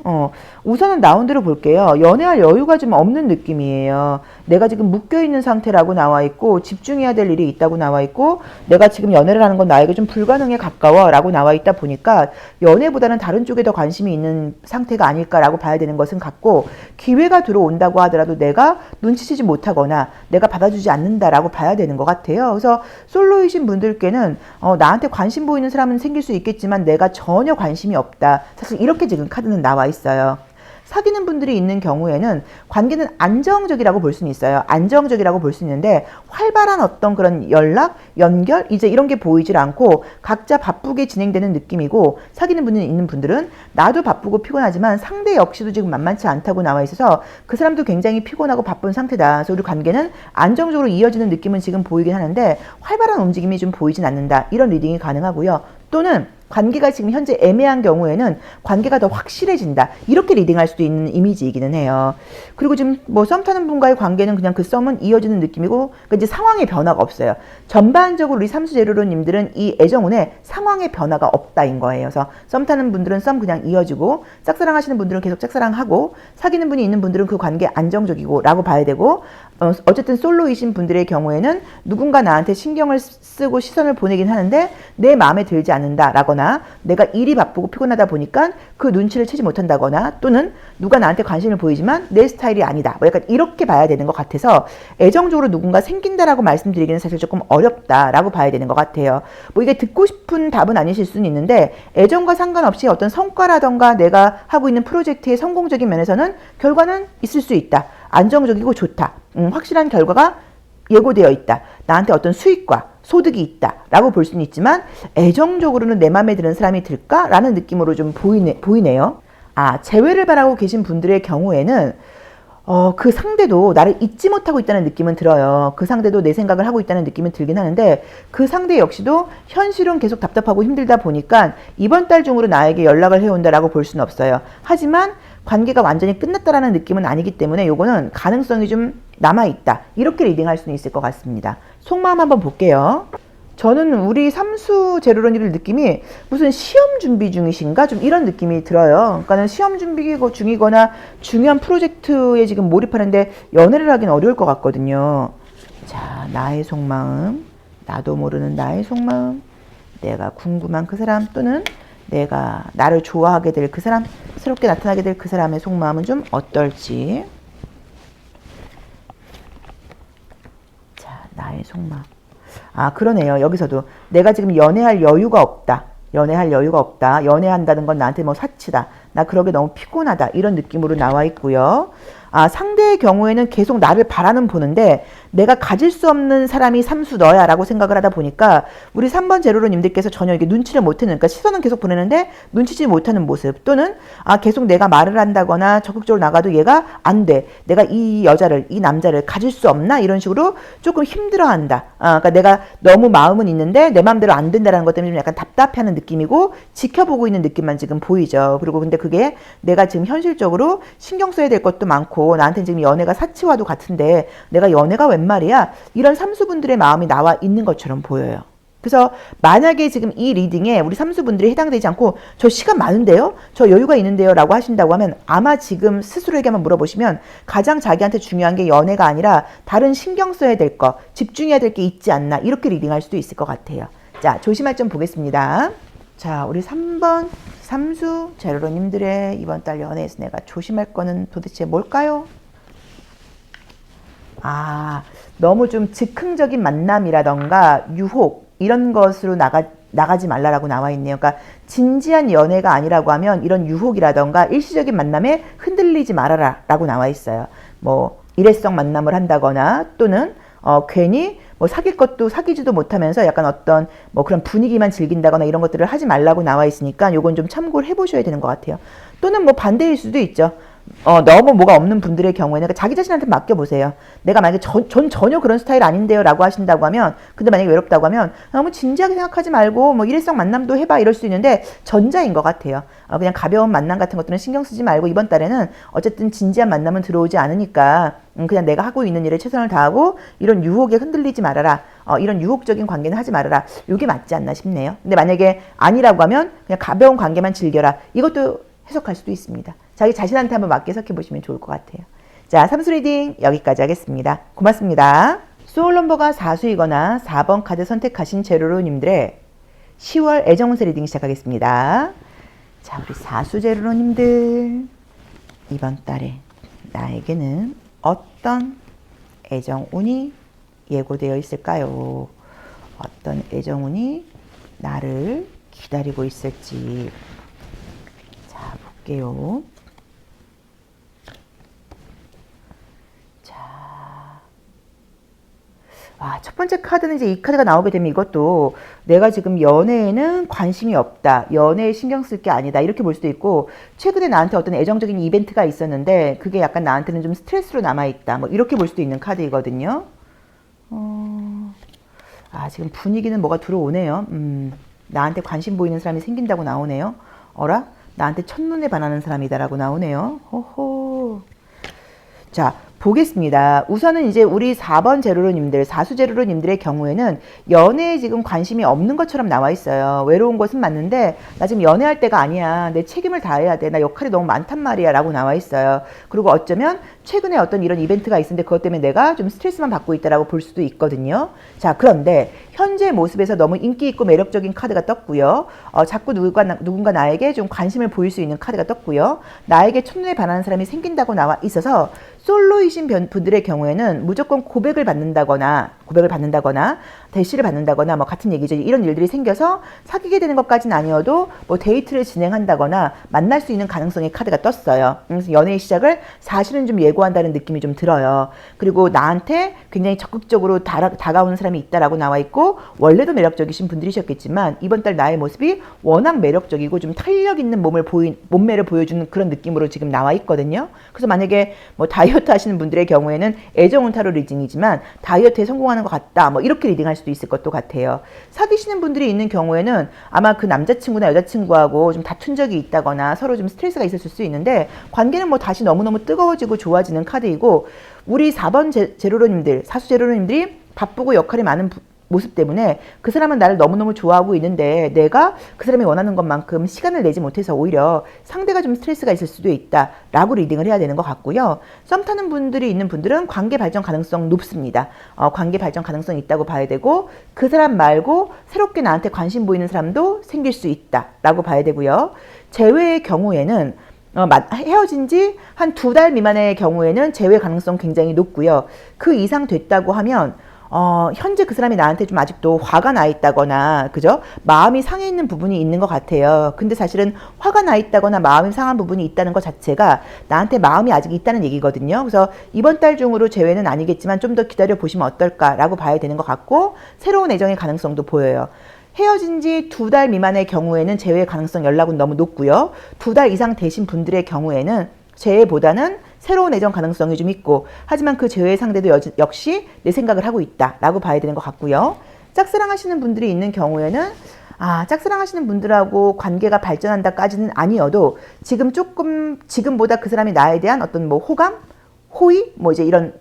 우선은 나온 대로 볼게요. 연애할 여유가 좀 없는 느낌이에요. 내가 지금 묶여있는 상태라고 나와 있고 집중해야 될 일이 있다고 나와 있고 내가 지금 연애를 하는 건 나에게 좀 불가능에 가까워 라고 나와 있다 보니까 연애보다는 다른 쪽에 더 관심이 있는 상태가 아닐까라고 봐야 되는 것은 같고 기회가 들어온다고 하더라도 내가 눈치채지 못하거나 내가 받아주지 않는다라고 봐야 되는 것 같아요. 그래서 솔로이신 분들께는 나한테 관심 보이는 사람은 생길 수 있겠지만 내가 전혀 관심이 없다. 사실 이렇게 지금 카드는 나와 있어요. 사귀는 분들이 있는 경우에는 관계는 안정적이라고 볼 수는 있어요. 안정적이라고 볼 수 있는데 활발한 어떤 그런 연락, 연결 이제 이런 게 보이질 않고 각자 바쁘게 진행되는 느낌이고 사귀는 분이 있는 분들은 나도 바쁘고 피곤하지만 상대 역시도 지금 만만치 않다고 나와 있어서 그 사람도 굉장히 피곤하고 바쁜 상태다. 그래서 우리 관계는 안정적으로 이어지는 느낌은 지금 보이긴 하는데 활발한 움직임이 좀 보이진 않는다. 이런 리딩이 가능하고요. 또는 관계가 지금 현재 애매한 경우에는 관계가 더 확실해진다. 이렇게 리딩할 수도 있는 이미지이기는 해요. 그리고 지금 뭐 썸 타는 분과의 관계는 그냥 그 썸은 이어지는 느낌이고 그러니까 이제 상황의 변화가 없어요. 전반적으로 우리 삼수제로로님들은 이 애정운에 상황의 변화가 없다인 거예요. 그래서 썸 타는 분들은 썸 그냥 이어지고 짝사랑하시는 분들은 계속 짝사랑하고 사귀는 분이 있는 분들은 그 관계 안정적이고 라고 봐야 되고 어쨌든 솔로이신 분들의 경우에는 누군가 나한테 신경을 쓰고 시선을 보내긴 하는데 내 마음에 들지 않는다라거나 내가 일이 바쁘고 피곤하다 보니까 그 눈치를 채지 못한다거나 또는 누가 나한테 관심을 보이지만 내 스타일이 아니다. 뭐 약간 이렇게 봐야 되는 것 같아서 애정적으로 누군가 생긴다라고 말씀드리기는 사실 조금 어렵다라고 봐야 되는 것 같아요. 뭐 이게 듣고 싶은 답은 아니실 수는 있는데 애정과 상관없이 어떤 성과라던가 내가 하고 있는 프로젝트의 성공적인 면에서는 결과는 있을 수 있다. 안정적이고 좋다. 확실한 결과가 예고되어 있다. 나한테 어떤 수익과 소득이 있다. 라고 볼 수는 있지만 애정적으로는 내 마음에 드는 사람이 들까? 라는 느낌으로 좀 보이네요. 재회를 바라고 계신 분들의 경우에는 그 상대도 나를 잊지 못하고 있다는 느낌은 들어요. 그 상대도 내 생각을 하고 있다는 느낌은 들긴 하는데 그 상대 역시도 현실은 계속 답답하고 힘들다 보니까 이번 달 중으로 나에게 연락을 해온다라고 볼 수는 없어요. 하지만 관계가 완전히 끝났다라는 느낌은 아니기 때문에 요거는 가능성이 좀 남아있다. 이렇게 리딩할 수는 있을 것 같습니다. 속마음 한번 볼게요. 저는 우리 삼수 제로런이들 느낌이 무슨 시험 준비 중이신가? 좀 이런 느낌이 들어요. 그러니까는 시험 준비 중이거나 중요한 프로젝트에 지금 몰입하는데 연애를 하긴 어려울 것 같거든요. 자, 나의 속마음, 나도 모르는 나의 속마음, 내가 궁금한 그 사람 또는 내가 나를 좋아하게 될 그 사람, 새롭게 나타나게 될 그 사람의 속마음은 좀 어떨지. 자, 나의 속마음. 그러네요. 여기서도 내가 지금 연애할 여유가 없다. 연애할 여유가 없다. 연애한다는 건 나한테 뭐 사치다. 나 그러게 너무 피곤하다. 이런 느낌으로 나와 있고요. 상대의 경우에는 계속 나를 바라는 보는데 내가 가질 수 없는 사람이 삼수 너야 라고 생각을 하다 보니까 우리 3번 제로로님들께서 전혀 이게 눈치를 못하는 그러니까 시선은 계속 보내는데 눈치지 못하는 모습 또는 계속 내가 말을 한다거나 적극적으로 나가도 얘가 안 돼. 내가 이 여자를 이 남자를 가질 수 없나 이런 식으로 조금 힘들어한다. 그러니까 내가 너무 마음은 있는데 내 마음대로 안 된다는 것 때문에 좀 약간 답답해하는 느낌이고 지켜보고 있는 느낌만 지금 보이죠. 그리고 근데 그게 내가 지금 현실적으로 신경 써야 될 것도 많고 나한테 지금 연애가 사치와도 같은데 내가 연애가 웬 말이야? 이런 삼수분들의 마음이 나와 있는 것처럼 보여요. 그래서 만약에 지금 이 리딩에 우리 삼수분들이 해당되지 않고 저 시간 많은데요? 저 여유가 있는데요? 라고 하신다고 하면 아마 지금 스스로에게 한번 물어보시면 가장 자기한테 중요한 게 연애가 아니라 다른 신경 써야 될 거, 집중해야 될 게 있지 않나 이렇게 리딩할 수도 있을 것 같아요. 자, 조심할 점 보겠습니다. 자, 우리 3번 삼수 제로로님들의 이번 달 연애에서 내가 조심할 거는 도대체 뭘까요? 너무 좀 즉흥적인 만남이라던가 유혹 이런 것으로 나가지 말라라고 나와 있네요. 그러니까 진지한 연애가 아니라고 하면 이런 유혹이라던가 일시적인 만남에 흔들리지 말아라 라고 나와 있어요. 뭐 일회성 만남을 한다거나 또는 괜히 뭐 사귈 것도 사귀지도 못하면서 약간 어떤 뭐 그런 분위기만 즐긴다거나 이런 것들을 하지 말라고 나와 있으니까 요건 좀 참고를 해보셔야 되는 것 같아요. 또는 뭐 반대일 수도 있죠. 너무 뭐가 없는 분들의 경우에는 자기 자신한테 맡겨보세요. 내가 만약에 전 전혀 그런 스타일 아닌데요 라고 하신다고 하면, 근데 만약에 외롭다고 하면 너무 진지하게 생각하지 말고 뭐 일회성 만남도 해봐 이럴 수 있는데 전자인 것 같아요. 그냥 가벼운 만남 같은 것들은 신경 쓰지 말고 이번 달에는 어쨌든 진지한 만남은 들어오지 않으니까 그냥 내가 하고 있는 일에 최선을 다하고 이런 유혹에 흔들리지 말아라. 이런 유혹적인 관계는 하지 말아라. 이게 맞지 않나 싶네요. 근데 만약에 아니라고 하면 그냥 가벼운 관계만 즐겨라. 이것도 해석할 수도 있습니다. 자기 자신한테 한번 맞게 해석해 보시면 좋을 것 같아요. 자, 삼수 리딩 여기까지 하겠습니다. 고맙습니다. 소울 넘버가 4수이거나 4번 카드 선택하신 제로로님들의 10월 애정운세 리딩 시작하겠습니다. 자, 우리 4수 제로로님들, 이번 달에 나에게는 어떤 애정운이 예고되어 있을까요? 어떤 애정운이 나를 기다리고 있을지. 자, 볼게요. 첫 번째 카드는 이제 이 카드가 나오게 되면 이것도 내가 지금 연애에는 관심이 없다. 연애에 신경 쓸 게 아니다. 이렇게 볼 수도 있고, 최근에 나한테 어떤 애정적인 이벤트가 있었는데 그게 약간 나한테는 좀 스트레스로 남아있다. 뭐 이렇게 볼 수도 있는 카드이거든요. 지금 분위기는 뭐가 들어오네요. 나한테 관심 보이는 사람이 생긴다고 나오네요. 어라? 나한테 첫눈에 반하는 사람이다라고 나오네요. 호호. 자, 보겠습니다. 우선은 이제 우리 4번 제로로님들, 4수 제로로님들의 경우에는 연애에 지금 관심이 없는 것처럼 나와 있어요. 외로운 것은 맞는데 나 지금 연애할 때가 아니야. 내 책임을 다해야 돼. 나 역할이 너무 많단 말이야 라고 나와 있어요. 그리고 어쩌면 최근에 어떤 이런 이벤트가 있었는데 그것 때문에 내가 좀 스트레스만 받고 있다라고 볼 수도 있거든요. 자, 그런데 현재 모습에서 너무 인기 있고 매력적인 카드가 떴고요. 자꾸 누군가 나에게 좀 관심을 보일 수 있는 카드가 떴고요. 나에게 첫눈에 반하는 사람이 생긴다고 나와 있어서 솔로이신 분들의 경우에는 무조건 고백을 받는다거나 대시를 받는다거나 뭐 같은 얘기죠. 이런 일들이 생겨서 사귀게 되는 것까지는 아니어도 뭐 데이트를 진행한다거나 만날 수 있는 가능성의 카드가 떴어요. 그래서 연애의 시작을 사실은 좀 예고한다는 느낌이 좀 들어요. 그리고 나한테 굉장히 적극적으로 다가오는 사람이 있다라고 나와 있고, 원래도 매력적이신 분들이셨겠지만 이번 달 나의 모습이 워낙 매력적이고 좀 탄력 있는 몸매를 보여주는 그런 느낌으로 지금 나와 있거든요. 그래서 만약에 뭐 다이어트 하시는 분들의 경우에는 애정운 타로 리딩이지만 다이어트에 성공하는 것 같다. 뭐 이렇게 리딩할 수도 있을 것도 같아요. 사귀시는 분들이 있는 경우에는 아마 그 남자친구나 여자친구하고 좀 다툰 적이 있다거나 서로 좀 스트레스가 있었을 수 있는데 관계는 뭐 다시 너무너무 뜨거워지고 좋아지는 카드이고, 우리 4번 제로로님들, 4수 제로로님들이 바쁘고 역할이 많은 모습 때문에 그 사람은 나를 너무너무 좋아하고 있는데 내가 그 사람이 원하는 것만큼 시간을 내지 못해서 오히려 상대가 좀 스트레스가 있을 수도 있다 라고 리딩을 해야 되는 것 같고요. 썸 타는 분들이 있는 분들은 관계 발전 가능성 높습니다. 관계 발전 가능성이 있다고 봐야 되고, 그 사람 말고 새롭게 나한테 관심 보이는 사람도 생길 수 있다 라고 봐야 되고요. 재회의 경우에는 헤어진 지 한 2달 미만의 경우에는 재회 가능성 굉장히 높고요. 그 이상 됐다고 하면 현재 그 사람이 나한테 좀 아직도 화가 나 있다거나, 그죠? 마음이 상해 있는 부분이 있는 것 같아요. 근데 사실은 화가 나 있다거나 마음이 상한 부분이 있다는 것 자체가 나한테 마음이 아직 있다는 얘기거든요. 그래서 이번 달 중으로 재회는 아니겠지만 좀 더 기다려 보시면 어떨까라고 봐야 되는 것 같고, 새로운 애정의 가능성도 보여요. 헤어진 지 2달 미만의 경우에는 재회 가능성 연락은 너무 높고요. 2달 이상 되신 분들의 경우에는 재회보다는 새로운 애정 가능성이 좀 있고, 하지만 그 재회의 상대도 역시 내 생각을 하고 있다라고 봐야 되는 것 같고요. 짝사랑 하시는 분들이 있는 경우에는 짝사랑 하시는 분들하고 관계가 발전한다까지는 아니어도 지금보다 그 사람이 나에 대한 어떤 뭐 호감, 호의, 뭐 이제 이런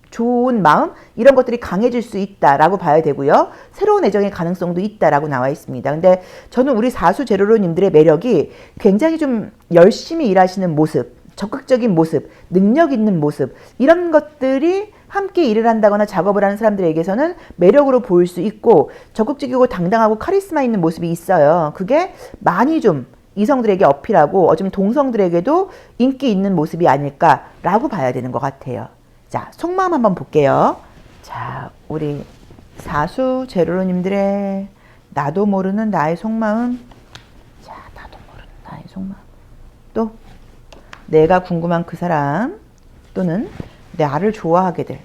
좋은 마음, 이런 것들이 강해질 수 있다라고 봐야 되고요. 새로운 애정의 가능성도 있다라고 나와 있습니다. 근데 저는 우리 4수 제로로님들의 매력이 굉장히 좀 열심히 일하시는 모습, 적극적인 모습, 능력 있는 모습, 이런 것들이 함께 일을 한다거나 작업을 하는 사람들에게서는 매력으로 보일 수 있고, 적극적이고 당당하고 카리스마 있는 모습이 있어요. 그게 많이 좀 이성들에게 어필하고 좀 동성들에게도 인기 있는 모습이 아닐까라고 봐야 되는 것 같아요. 자, 속마음 한번 볼게요. 자, 우리 4수 제로로님들의 나도 모르는 나의 속마음. 자, 나도 모르는 나의 속마음. 또 내가 궁금한 그 사람, 또는 나를 좋아하게 될,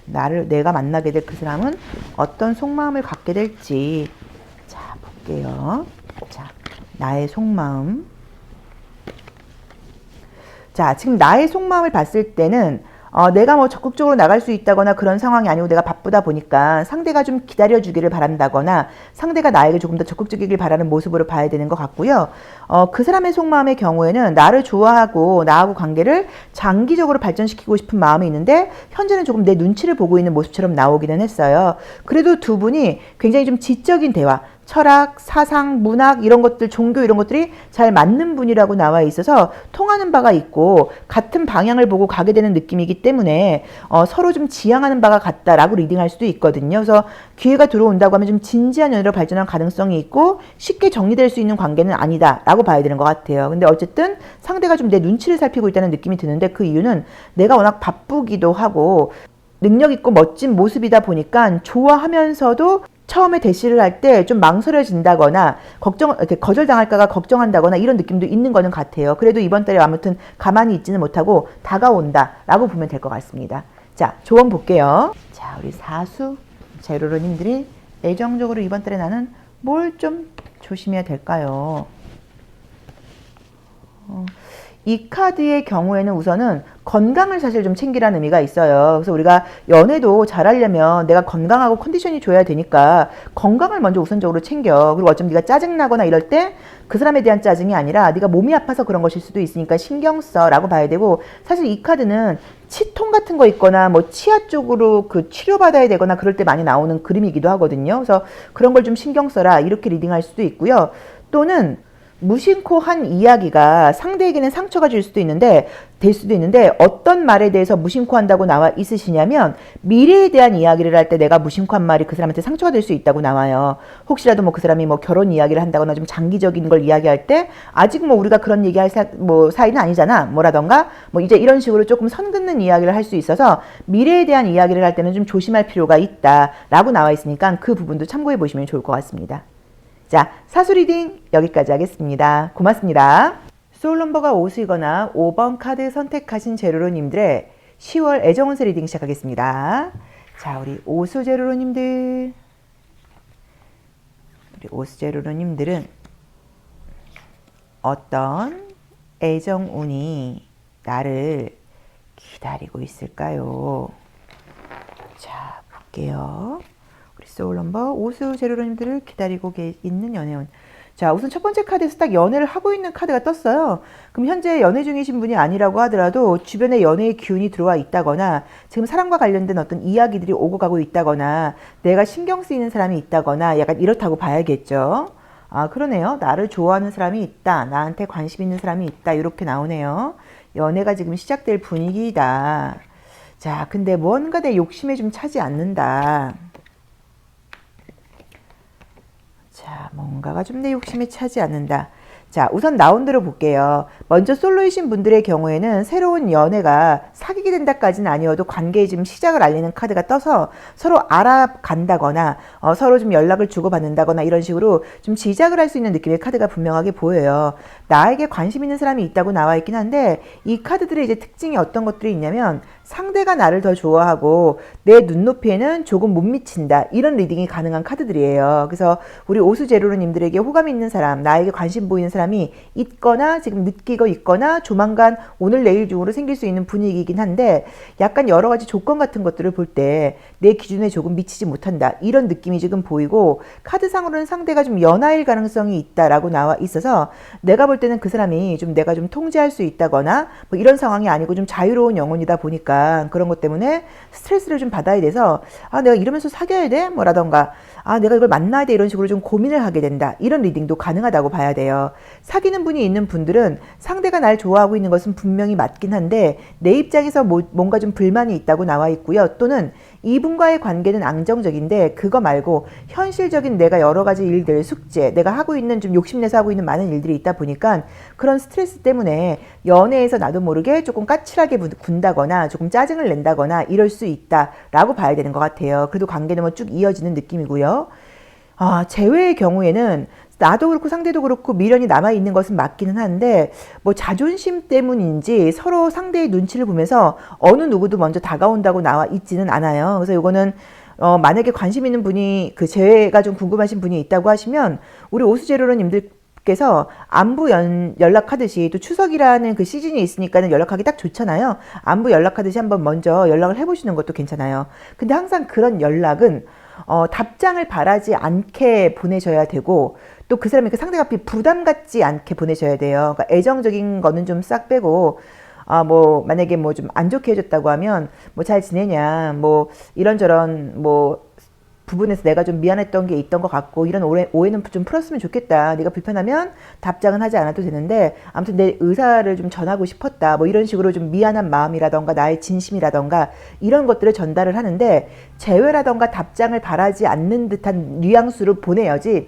내가 만나게 될 그 사람은 어떤 속마음을 갖게 될지. 자, 볼게요. 자, 나의 속마음. 자, 지금 나의 속마음을 봤을 때는 내가 뭐 적극적으로 나갈 수 있다거나 그런 상황이 아니고 내가 바쁘다 보니까 상대가 좀 기다려주기를 바란다거나 상대가 나에게 조금 더 적극적이길 바라는 모습으로 봐야 되는 것 같고요. 그 사람의 속마음의 경우에는 나를 좋아하고 나하고 관계를 장기적으로 발전시키고 싶은 마음이 있는데 현재는 조금 내 눈치를 보고 있는 모습처럼 나오기는 했어요. 그래도 두 분이 굉장히 좀 지적인 대화, 철학, 사상, 문학 이런 것들, 종교 이런 것들이 잘 맞는 분이라고 나와 있어서 통하는 바가 있고 같은 방향을 보고 가게 되는 느낌이기 때문에 서로 좀 지향하는 바가 같다라고 리딩할 수도 있거든요. 그래서 기회가 들어온다고 하면 좀 진지한 연애로 발전할 가능성이 있고 쉽게 정리될 수 있는 관계는 아니다라고 봐야 되는 것 같아요. 근데 어쨌든 상대가 좀 내 눈치를 살피고 있다는 느낌이 드는데 그 이유는 내가 워낙 바쁘기도 하고 능력 있고 멋진 모습이다 보니까 좋아하면서도 처음에 대시를 할 때 좀 망설여진다거나 이렇게 거절당할까가 걱정한다거나 이런 느낌도 있는 거는 같아요. 그래도 이번 달에 아무튼 가만히 있지는 못하고 다가온다라고 보면 될 것 같습니다. 자, 조언 볼게요. 자, 우리 사수 제로로님들이 애정적으로 이번 달에 나는 뭘 좀 조심해야 될까요? 이 카드의 경우에는 우선은 건강을 사실 좀 챙기라는 의미가 있어요. 그래서 우리가 연애도 잘하려면 내가 건강하고 컨디션이 좋아야 되니까 건강을 먼저 우선적으로 챙겨. 그리고 어쩜 네가 짜증나거나 이럴 때 그 사람에 대한 짜증이 아니라 네가 몸이 아파서 그런 것일 수도 있으니까 신경 써라고 봐야 되고, 사실 이 카드는 치통 같은 거 있거나 뭐 치아 쪽으로 그 치료받아야 되거나 그럴 때 많이 나오는 그림이기도 하거든요. 그래서 그런 걸 좀 신경 써라 이렇게 리딩할 수도 있고요. 또는 무심코 한 이야기가 상대에게는 상처가 될 수도 있는데 어떤 말에 대해서 무심코 한다고 나와 있으시냐면 미래에 대한 이야기를 할 때 내가 무심코 한 말이 그 사람한테 상처가 될 수 있다고 나와요. 혹시라도 뭐 그 사람이 뭐 결혼 이야기를 한다거나 좀 장기적인 걸 이야기할 때 아직 뭐 우리가 그런 얘기할 사이는 아니잖아 뭐라던가 뭐 이제 이런 식으로 조금 선 긋는 이야기를 할 수 있어서 미래에 대한 이야기를 할 때는 좀 조심할 필요가 있다라고 나와 있으니까 그 부분도 참고해 보시면 좋을 것 같습니다. 자, 사수 리딩 여기까지 하겠습니다. 고맙습니다. 소울 넘버가 5수이거나 5번 카드 선택하신 제로로님들의 10월 애정운세 리딩 시작하겠습니다. 자, 우리 5수 제로로님들. 우리 5수 제로로님들은 어떤 애정운이 나를 기다리고 있을까요? 자, 볼게요. 소울 넘버 5수 제로로님들을 기다리고 있는 연애운. 자, 우선 첫 번째 카드에서 딱 연애를 하고 있는 카드가 떴어요. 그럼 현재 연애 중이신 분이 아니라고 하더라도 주변에 연애의 기운이 들어와 있다거나 지금 사랑과 관련된 어떤 이야기들이 오고 가고 있다거나 내가 신경 쓰이는 사람이 있다거나 약간 이렇다고 봐야겠죠. 아, 그러네요. 나를 좋아하는 사람이 있다. 나한테 관심 있는 사람이 있다. 이렇게 나오네요. 연애가 지금 시작될 분위기다. 자, 근데 뭔가 내 욕심에 좀 차지 않는다. 자, 뭔가가 좀 내 욕심에 차지 않는다. 자, 우선 나온 대로 볼게요. 먼저 솔로이신 분들의 경우에는 새로운 연애가 사귀게 된다까지는 아니어도 관계의 지금 시작을 알리는 카드가 떠서 서로 알아간다거나 서로 좀 연락을 주고받는다거나 이런 식으로 좀 시작을 할 수 있는 느낌의 카드가 분명하게 보여요. 나에게 관심 있는 사람이 있다고 나와 있긴 한데 이 카드들의 이제 특징이 어떤 것들이 있냐면 상대가 나를 더 좋아하고 내 눈높이에는 조금 못 미친다. 이런 리딩이 가능한 카드들이에요. 그래서 우리 오수제로로님들에게 호감 있는 사람, 나에게 관심 보이는 사람이 있거나 지금 느끼고 있거나 조만간 오늘 내일 중으로 생길 수 있는 분위기이긴 한데 약간 여러 가지 조건 같은 것들을 볼 때 내 기준에 조금 미치지 못한다. 이런 느낌이 지금 보이고 카드상으로는 상대가 좀 연하일 가능성이 있다라고 나와 있어서 내가 볼 때는 그 사람이 좀 내가 좀 통제할 수 있다거나 뭐 이런 상황이 아니고 좀 자유로운 영혼이다 보니까 그런 것 때문에 스트레스를 좀 받아야 돼서 아, 내가 이러면서 사귀어야 돼? 뭐라던가 아, 내가 이걸 만나야 돼? 이런 식으로 좀 고민을 하게 된다. 이런 리딩도 가능하다고 봐야 돼요. 사귀는 분이 있는 분들은 상대가 날 좋아하고 있는 것은 분명히 맞긴 한데 내 입장에서 뭔가 좀 불만이 있다고 나와 있고요. 또는 이분과의 관계는 안정적인데 그거 말고 현실적인 내가 여러 가지 일들, 숙제, 내가 하고 있는 좀 욕심내서 하고 있는 많은 일들이 있다 보니까 그런 스트레스 때문에 연애에서 나도 모르게 조금 까칠하게 군다거나 조금 짜증을 낸다거나 이럴 수 있다라고 봐야 되는 것 같아요. 그래도 관계는 뭐 쭉 이어지는 느낌이고요. 아, 재회의 경우에는 나도 그렇고 상대도 그렇고 미련이 남아있는 것은 맞기는 한데 뭐 자존심 때문인지 서로 상대의 눈치를 보면서 어느 누구도 먼저 다가온다고 나와 있지는 않아요. 그래서 이거는 만약에 관심 있는 분이 그 재회가 좀 궁금하신 분이 있다고 하시면 우리 오수재료로님들께서 안부 연락하듯이 또 추석이라는 그 시즌이 있으니까는 연락하기 딱 좋잖아요. 안부 연락하듯이 한번 먼저 연락을 해보시는 것도 괜찮아요. 근데 항상 그런 연락은 답장을 바라지 않게 보내셔야 되고 또 그 사람이 그 상대가 부담 갖지 않게 보내셔야 돼요. 그러니까 애정적인 거는 좀 싹 빼고 뭐 만약에 뭐 좀 안 좋게 해줬다고 하면 뭐 잘 지내냐 뭐 이런저런 뭐 부분에서 내가 좀 미안했던 게 있던 것 같고 이런 오해는 좀 풀었으면 좋겠다. 네가 불편하면 답장은 하지 않아도 되는데 아무튼 내 의사를 좀 전하고 싶었다. 뭐 이런 식으로 좀 미안한 마음이라던가 나의 진심이라던가 이런 것들을 전달을 하는데 재회라던가 답장을 바라지 않는 듯한 뉘앙스로 보내야지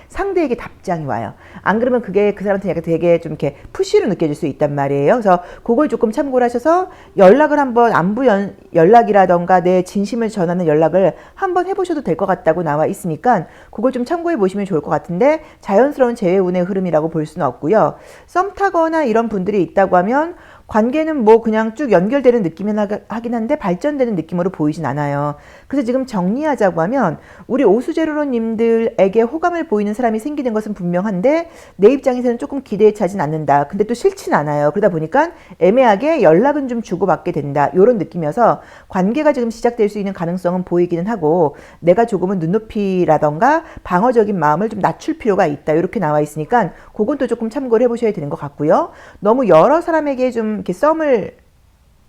상대에게 답장이 와요. 안 그러면 그게 그 사람한테 약간 되게 좀 이렇게 푸시로 느껴질 수 있단 말이에요. 그래서 그걸 조금 참고를 하셔서 연락을 한번 안부 연락이라던가 내 진심을 전하는 연락을 한번 해보셔도 될 것 같다고 나와 있으니까 그걸 좀 참고해 보시면 좋을 것 같은데 자연스러운 재회운의 흐름이라고 볼 수는 없고요. 썸 타거나 이런 분들이 있다고 하면 관계는 뭐 그냥 쭉 연결되는 느낌이 하긴 한데 발전되는 느낌으로 보이진 않아요. 그래서 지금 정리하자고 하면 우리 오수재료로님들에게 호감을 보이는 사람이 생기는 것은 분명한데 내 입장에서는 조금 기대에 차진 않는다. 근데 또 싫진 않아요. 그러다 보니까 애매하게 연락은 좀 주고받게 된다. 이런 느낌이어서 관계가 지금 시작될 수 있는 가능성은 보이기는 하고 내가 조금은 눈높이라던가 방어적인 마음을 좀 낮출 필요가 있다. 이렇게 나와 있으니까 그건 또 조금 참고를 해보셔야 되는 것 같고요. 너무 여러 사람에게 좀 이렇게 썸을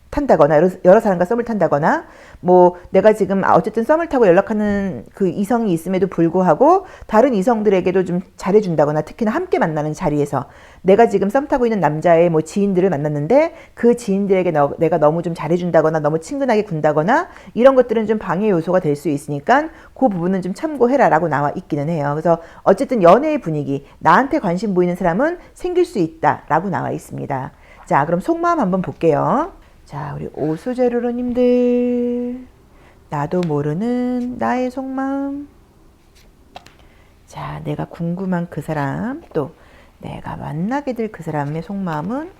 탄다거나 여러 사람과 썸을 탄다거나 뭐 내가 지금 어쨌든 썸을 타고 연락하는 그 이성이 있음에도 불구하고 다른 이성들에게도 좀 잘해준다거나 특히나 함께 만나는 자리에서 내가 지금 썸 타고 있는 남자의 뭐 지인들을 만났는데 그 지인들에게 내가 너무 좀 잘해준다거나 너무 친근하게 군다거나 이런 것들은 좀 방해 요소가 될 수 있으니까 그 부분은 좀 참고해라 라고 나와 있기는 해요. 그래서 어쨌든 연애의 분위기 나한테 관심 보이는 사람은 생길 수 있다 라고 나와 있습니다. 자, 그럼 속마음 한번 볼게요. 자, 우리 오수재료로님들 나도 모르는 나의 속마음. 자, 내가 궁금한 그 사람 또 내가 만나게 될 그 사람의 속마음은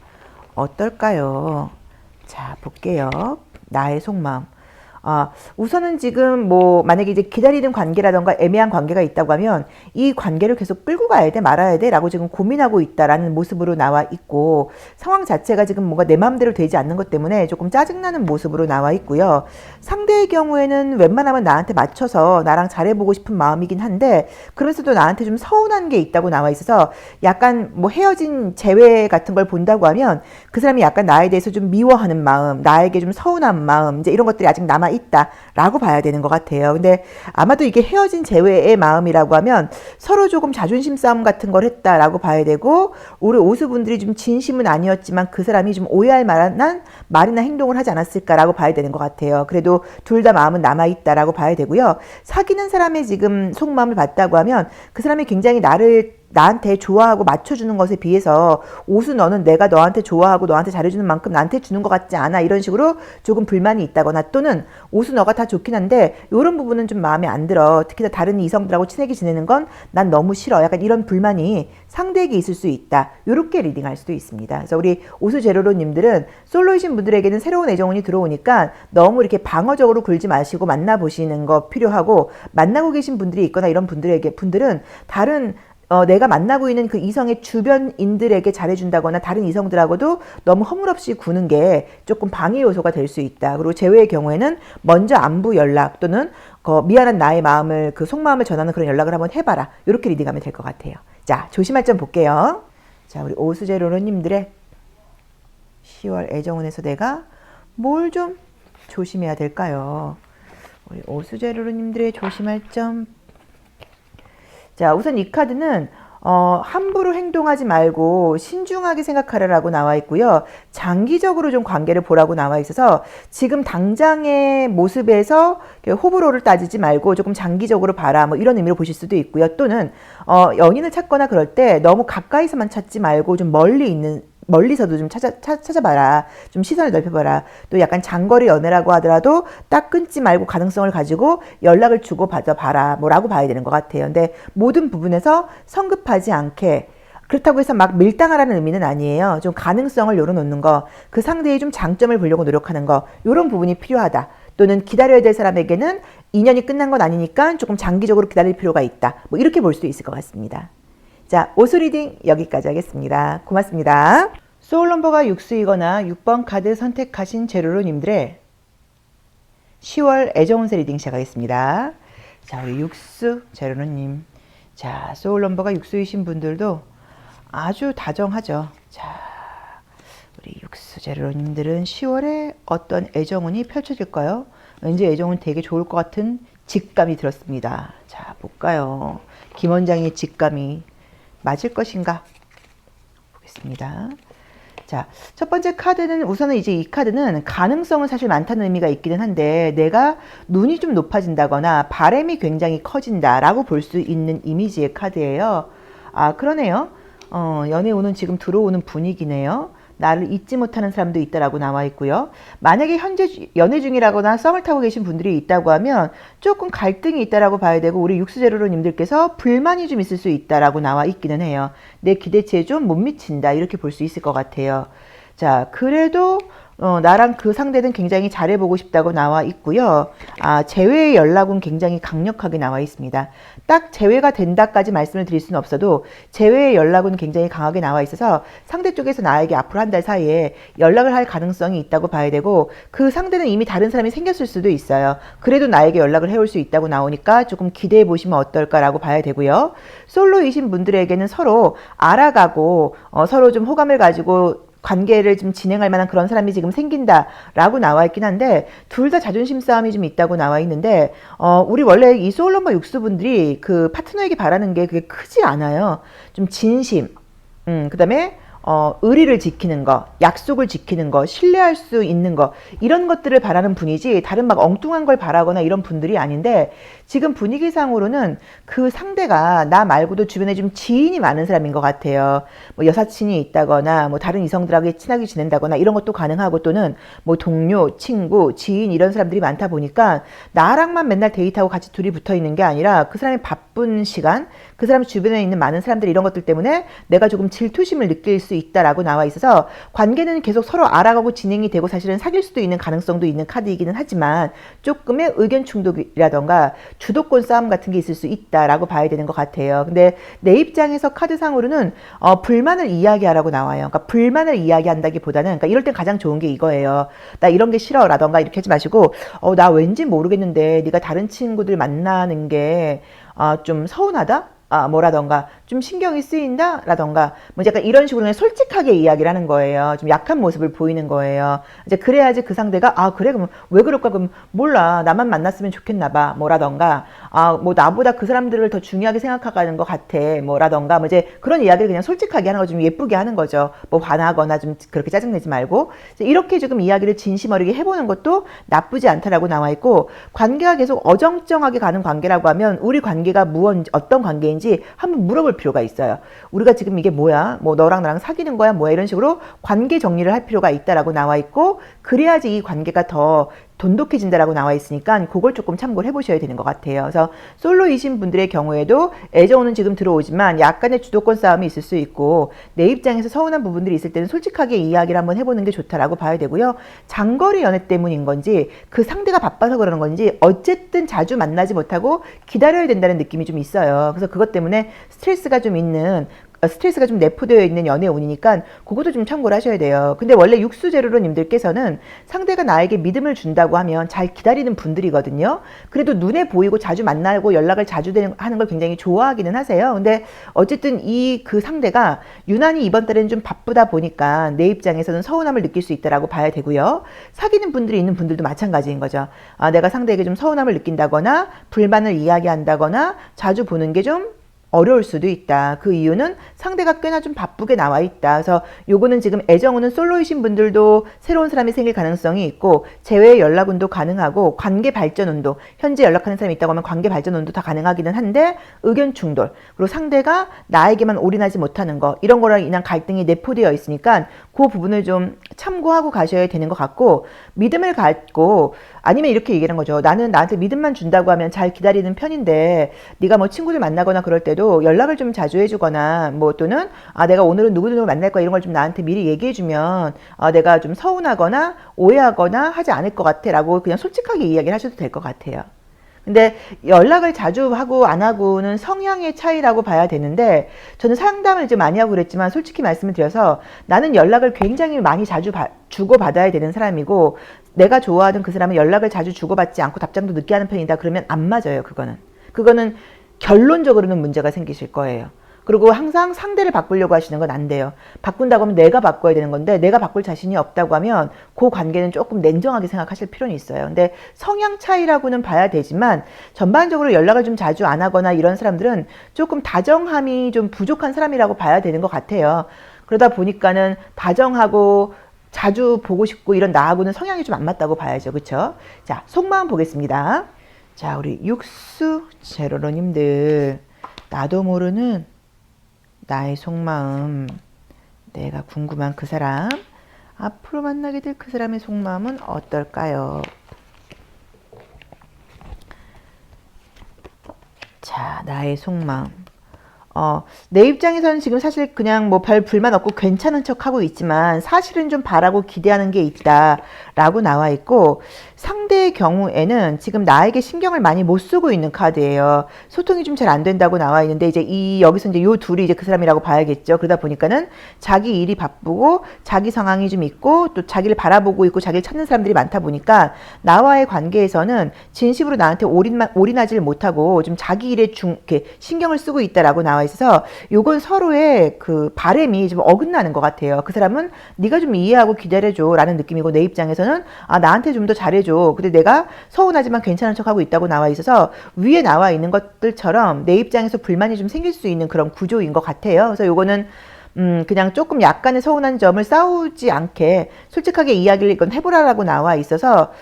어떨까요? 자, 볼게요. 나의 속마음. 우선은 지금 뭐 만약에 이제 기다리는 관계라던가 애매한 관계가 있다고 하면 이 관계를 계속 끌고 가야 돼 말아야 돼 라고 지금 고민하고 있다라는 모습으로 나와 있고 상황 자체가 지금 뭔가 내 마음대로 되지 않는 것 때문에 조금 짜증나는 모습으로 나와 있고요. 상대의 경우에는 웬만하면 나한테 맞춰서 나랑 잘해보고 싶은 마음이긴 한데 그러면서도 나한테 좀 서운한 게 있다고 나와 있어서 약간 뭐 헤어진 재회 같은 걸 본다고 하면 그 사람이 약간 나에 대해서 좀 미워하는 마음 나에게 좀 서운한 마음 이제 이런 것들이 아직 남아 있다라고 봐야 되는 것 같아요. 근데 아마도 이게 헤어진 재회의 마음이라고 하면 서로 조금 자존심 싸움 같은 걸 했다라고 봐야 되고 우리 오수분들이 좀 진심은 아니었지만 그 사람이 좀 오해할 만한 말이나 행동을 하지 않았을까라고 봐야 되는 것 같아요. 그래도 둘 다 마음은 남아있다라고 봐야 되고요. 사귀는 사람의 지금 속마음을 봤다고 하면 그 사람이 굉장히 나한테 좋아하고 맞춰주는 것에 비해서 오수 너는 내가 너한테 좋아하고 너한테 잘해주는 만큼 나한테 주는 것 같지 않아 이런 식으로 조금 불만이 있다거나 또는 오수 너가 다 좋긴 한데 이런 부분은 좀 마음에 안 들어 특히나 다른 이성들하고 친하게 지내는 건 난 너무 싫어 약간 이런 불만이 상대에게 있을 수 있다 이렇게 리딩할 수도 있습니다. 그래서 우리 오수제로로님들은 솔로이신 분들에게는 새로운 애정운이 들어오니까 너무 이렇게 방어적으로 굴지 마시고 만나보시는 거 필요하고 만나고 계신 분들이 있거나 이런 분들은 다른 내가 만나고 있는 그 이성의 주변인들에게 잘해준다거나 다른 이성들하고도 너무 허물없이 구는 게 조금 방해 요소가 될 수 있다. 그리고 재회의 경우에는 먼저 안부 연락 또는 미안한 나의 마음을 그 속마음을 전하는 그런 연락을 한번 해봐라. 이렇게 리딩하면 될 것 같아요. 자, 조심할 점 볼게요. 자, 우리 오수제로로님들의 10월 애정운에서 내가 뭘 좀 조심해야 될까요? 우리 오수제로로님들의 조심할 점. 자, 우선 이 카드는 함부로 행동하지 말고 신중하게 생각하라라고 나와 있고요. 장기적으로 좀 관계를 보라고 나와 있어서 지금 당장의 모습에서 호불호를 따지지 말고 조금 장기적으로 봐라 뭐 이런 의미로 보실 수도 있고요. 또는 연인을 찾거나 그럴 때 너무 가까이서만 찾지 말고 좀 멀리 있는 멀리서도 좀 찾아봐라. 좀 시선을 넓혀봐라. 또 약간 장거리 연애라고 하더라도 딱 끊지 말고 가능성을 가지고 연락을 주고 받아봐라. 뭐라고 봐야 되는 것 같아요. 근데 모든 부분에서 성급하지 않게, 그렇다고 해서 막 밀당하라는 의미는 아니에요. 좀 가능성을 열어놓는 거, 그 상대의 좀 장점을 보려고 노력하는 거, 이런 부분이 필요하다. 또는 기다려야 될 사람에게는 인연이 끝난 건 아니니까 조금 장기적으로 기다릴 필요가 있다. 뭐 이렇게 볼 수 있을 것 같습니다. 자, 오수 리딩 여기까지 하겠습니다. 고맙습니다. 소울 넘버가 6수이거나 6번 카드 선택하신 제로로님들의 10월 애정운세 리딩 시작하겠습니다. 자, 우리 6수 제로로님. 자, 소울 넘버가 6수이신 분들도 아주 다정하죠. 자, 우리 6수 제로로님들은 10월에 어떤 애정운이 펼쳐질까요? 왠지 애정운 되게 좋을 것 같은 직감이 들었습니다. 자, 볼까요? 김원장의 직감이 맞을 것인가? 보겠습니다. 자, 첫 번째 카드는 우선은 이제 이 카드는 가능성은 사실 많다는 의미가 있기는 한데 내가 눈이 좀 높아진다거나 바람이 굉장히 커진다라고 볼 수 있는 이미지의 카드예요. 아, 그러네요. 연애운은 지금 들어오는 분위기네요. 나를 잊지 못하는 사람도 있다라고 나와 있고요. 만약에 현재 연애 중이라거나 썸을 타고 계신 분들이 있다고 하면 조금 갈등이 있다라고 봐야 되고, 우리 육수제로로님들께서 불만이 좀 있을 수 있다라고 나와 있기는 해요. 내 기대치에 좀 못 미친다, 이렇게 볼 수 있을 것 같아요. 자, 그래도 나랑 그 상대는 굉장히 잘해보고 싶다고 나와 있고요. 아, 재회의 연락은 굉장히 강력하게 나와 있습니다. 딱 재회가 된다까지 말씀을 드릴 수는 없어도 재회의 연락은 굉장히 강하게 나와 있어서 상대 쪽에서 나에게 앞으로 한 달 사이에 연락을 할 가능성이 있다고 봐야 되고, 그 상대는 이미 다른 사람이 생겼을 수도 있어요. 그래도 나에게 연락을 해올 수 있다고 나오니까 조금 기대해 보시면 어떨까라고 봐야 되고요. 솔로이신 분들에게는 서로 알아가고 서로 좀 호감을 가지고 관계를 좀 진행할 만한 그런 사람이 지금 생긴다라고 나와 있긴 한데, 둘 다 자존심 싸움이 좀 있다고 나와 있는데, 우리 원래 이 소울 넘버 6수분들이 그 파트너에게 바라는 게 그게 크지 않아요. 좀 진심, 그 다음에 의리를 지키는 거, 약속을 지키는 거, 신뢰할 수 있는 거, 이런 것들을 바라는 분이지 다른 막 엉뚱한 걸 바라거나 이런 분들이 아닌데, 지금 분위기상으로는 그 상대가 나 말고도 주변에 좀 지인이 많은 사람인 것 같아요. 뭐 여사친이 있다거나 뭐 다른 이성들하고 친하게 지낸다거나 이런 것도 가능하고, 또는 뭐 동료, 친구, 지인 이런 사람들이 많다 보니까 나랑만 맨날 데이트하고 같이 둘이 붙어 있는 게 아니라 그 사람의 바쁜 시간, 그 사람 주변에 있는 많은 사람들 이런 것들 때문에 내가 조금 질투심을 느낄 수 있다라고 나와 있어서, 관계는 계속 서로 알아가고 진행이 되고 사실은 사귈 수도 있는 가능성도 있는 카드이기는 하지만 조금의 의견 충돌이라던가 주도권 싸움 같은 게 있을 수 있다라고 봐야 되는 것 같아요. 근데 내 입장에서 카드상으로는 불만을 이야기하라고 나와요. 그러니까 불만을 이야기한다기보다는, 그러니까 이럴 땐 가장 좋은 게 이거예요. 나 이런 게 싫어라던가 이렇게 하지 마시고, 나 왠지 모르겠는데 네가 다른 친구들 만나는 게 좀 서운하다? 뭐라던가 좀 신경이 쓰인다 라던가 뭐 약간 이런 식으로 그냥 솔직하게 이야기를 하는 거예요. 좀 약한 모습을 보이는 거예요. 이제 그래야지 그 상대가 그래 그럼 왜 그럴까, 그럼 몰라 나만 만났으면 좋겠나 봐 뭐라던가, 뭐 나보다 그 사람들을 더 중요하게 생각하는 것 같아 뭐라던가, 뭐 이제 그런 이야기를 그냥 솔직하게 하는 거, 좀 예쁘게 하는 거죠. 뭐 화나거나 좀 그렇게 짜증내지 말고 이렇게 조금 이야기를 진심 어리게 해보는 것도 나쁘지 않다라고 나와 있고, 관계가 계속 어정쩡하게 가는 관계라고 하면 우리 관계가 어떤 관계인지 한번 물어볼 필요가 있어요. 우리가 지금 이게 뭐야? 뭐 너랑 나랑 사귀는 거야? 뭐야? 이런 식으로 관계 정리를 할 필요가 있다라고 나와 있고, 그래야지 이 관계가 더 돈독해진다라고 나와 있으니까 그걸 조금 참고를 해보셔야 되는 것 같아요. 그래서 솔로이신 분들의 경우에도 애정은 지금 들어오지만 약간의 주도권 싸움이 있을 수 있고, 내 입장에서 서운한 부분들이 있을 때는 솔직하게 이야기를 한번 해보는 게 좋다라고 봐야 되고요. 장거리 연애 때문인 건지 그 상대가 바빠서 그러는 건지 어쨌든 자주 만나지 못하고 기다려야 된다는 느낌이 좀 있어요. 그래서 그것 때문에 스트레스가 좀 내포되어 있는 연애운이니까 그것도 좀 참고를 하셔야 돼요. 근데 원래 육수제로로님들께서는 상대가 나에게 믿음을 준다고 하면 잘 기다리는 분들이거든요. 그래도 눈에 보이고 자주 만나고 연락을 자주 하는 걸 굉장히 좋아하기는 하세요. 근데 어쨌든 그 상대가 유난히 이번 달에는 좀 바쁘다 보니까 내 입장에서는 서운함을 느낄 수 있다라고 봐야 되고요. 사귀는 분들이 있는 분들도 마찬가지인 거죠. 내가 상대에게 좀 서운함을 느낀다거나 불만을 이야기한다거나 자주 보는 게 좀 어려울 수도 있다. 그 이유는 상대가 꽤나 좀 바쁘게 나와 있다. 그래서 요거는 지금 애정운은 솔로이신 분들도 새로운 사람이 생길 가능성이 있고 재외 연락운도 가능하고 관계 발전운도 현재 연락하는 사람이 있다고 하면 관계 발전운도 다 가능하기는 한데 의견 충돌 그리고 상대가 나에게만 올인하지 못하는 거 이런 거랑 인한 갈등이 내포되어 있으니까 그 부분을 좀 참고하고 가셔야 되는 것 같고 믿음을 갖고 아니면 이렇게 얘기하는 거죠. 나는 나한테 믿음만 준다고 하면 잘 기다리는 편인데 네가 뭐 친구들 만나거나 그럴 때도 연락을 좀 자주 해주거나 뭐 또는 내가 오늘은 누구누구 만날 거야 이런 걸 좀 나한테 미리 얘기해주면 내가 좀 서운하거나 오해하거나 하지 않을 것 같아 라고 그냥 솔직하게 이야기를 하셔도 될 것 같아요. 근데 연락을 자주 하고 안 하고는 성향의 차이라고 봐야 되는데 저는 상담을 이제 많이 하고 그랬지만 솔직히 말씀을 드려서 나는 연락을 굉장히 많이 자주 주고받아야 되는 사람이고 내가 좋아하는 그 사람은 연락을 자주 주고받지 않고 답장도 늦게 하는 편이다 그러면 안 맞아요. 그거는 결론적으로는 문제가 생기실 거예요. 그리고 항상 상대를 바꾸려고 하시는 건 안 돼요. 바꾼다고 하면 내가 바꿔야 되는 건데 내가 바꿀 자신이 없다고 하면 그 관계는 조금 냉정하게 생각하실 필요는 있어요. 근데 성향 차이라고는 봐야 되지만 전반적으로 연락을 좀 자주 안 하거나 이런 사람들은 조금 다정함이 좀 부족한 사람이라고 봐야 되는 것 같아요. 그러다 보니까는 다정하고 자주 보고 싶고 이런 나하고는 성향이 좀 안 맞다고 봐야죠. 그쵸? 자, 속마음 보겠습니다. 자, 우리 육수 제로로님들 나도 모르는 나의 속마음 내가 궁금한 그 사람 앞으로 만나게 될 그 사람의 속마음은 어떨까요? 자, 나의 속마음 내 입장에서는 지금 사실 그냥 뭐 별 불만 없고 괜찮은 척 하고 있지만 사실은 좀 바라고 기대하는 게 있다 라고 나와 있고 상대의 경우에는 지금 나에게 신경을 많이 못 쓰고 있는 카드예요. 소통이 좀 잘 안 된다고 나와 있는데 이제 여기서 이제 요 둘이 이제 그 사람이라고 봐야겠죠. 그러다 보니까는 자기 일이 바쁘고 자기 상황이 좀 있고 또 자기를 바라보고 있고 자기를 찾는 사람들이 많다 보니까 나와의 관계에서는 진심으로 나한테 올인하지를 못하고 좀 자기 일에 이렇게 신경을 쓰고 있다라고 나와 있어서 요건 서로의 그 바램이 좀 어긋나는 것 같아요. 그 사람은 네가 좀 이해하고 기다려줘 라는 느낌이고 내 입장에서는 나한테 좀 더 잘해줘. 근데 내가 서운하지만 괜찮은 척하고 있다고 나와 있어서 위에 나와 있는 것들처럼 내 입장에서 불만이 좀 생길 수 있는 그런 구조인 것 같아요. 그래서 요거는 그냥 조금 약간의 서운한 점을 싸우지 않게 솔직하게 이야기를 이건 해보라라고 나와 있어서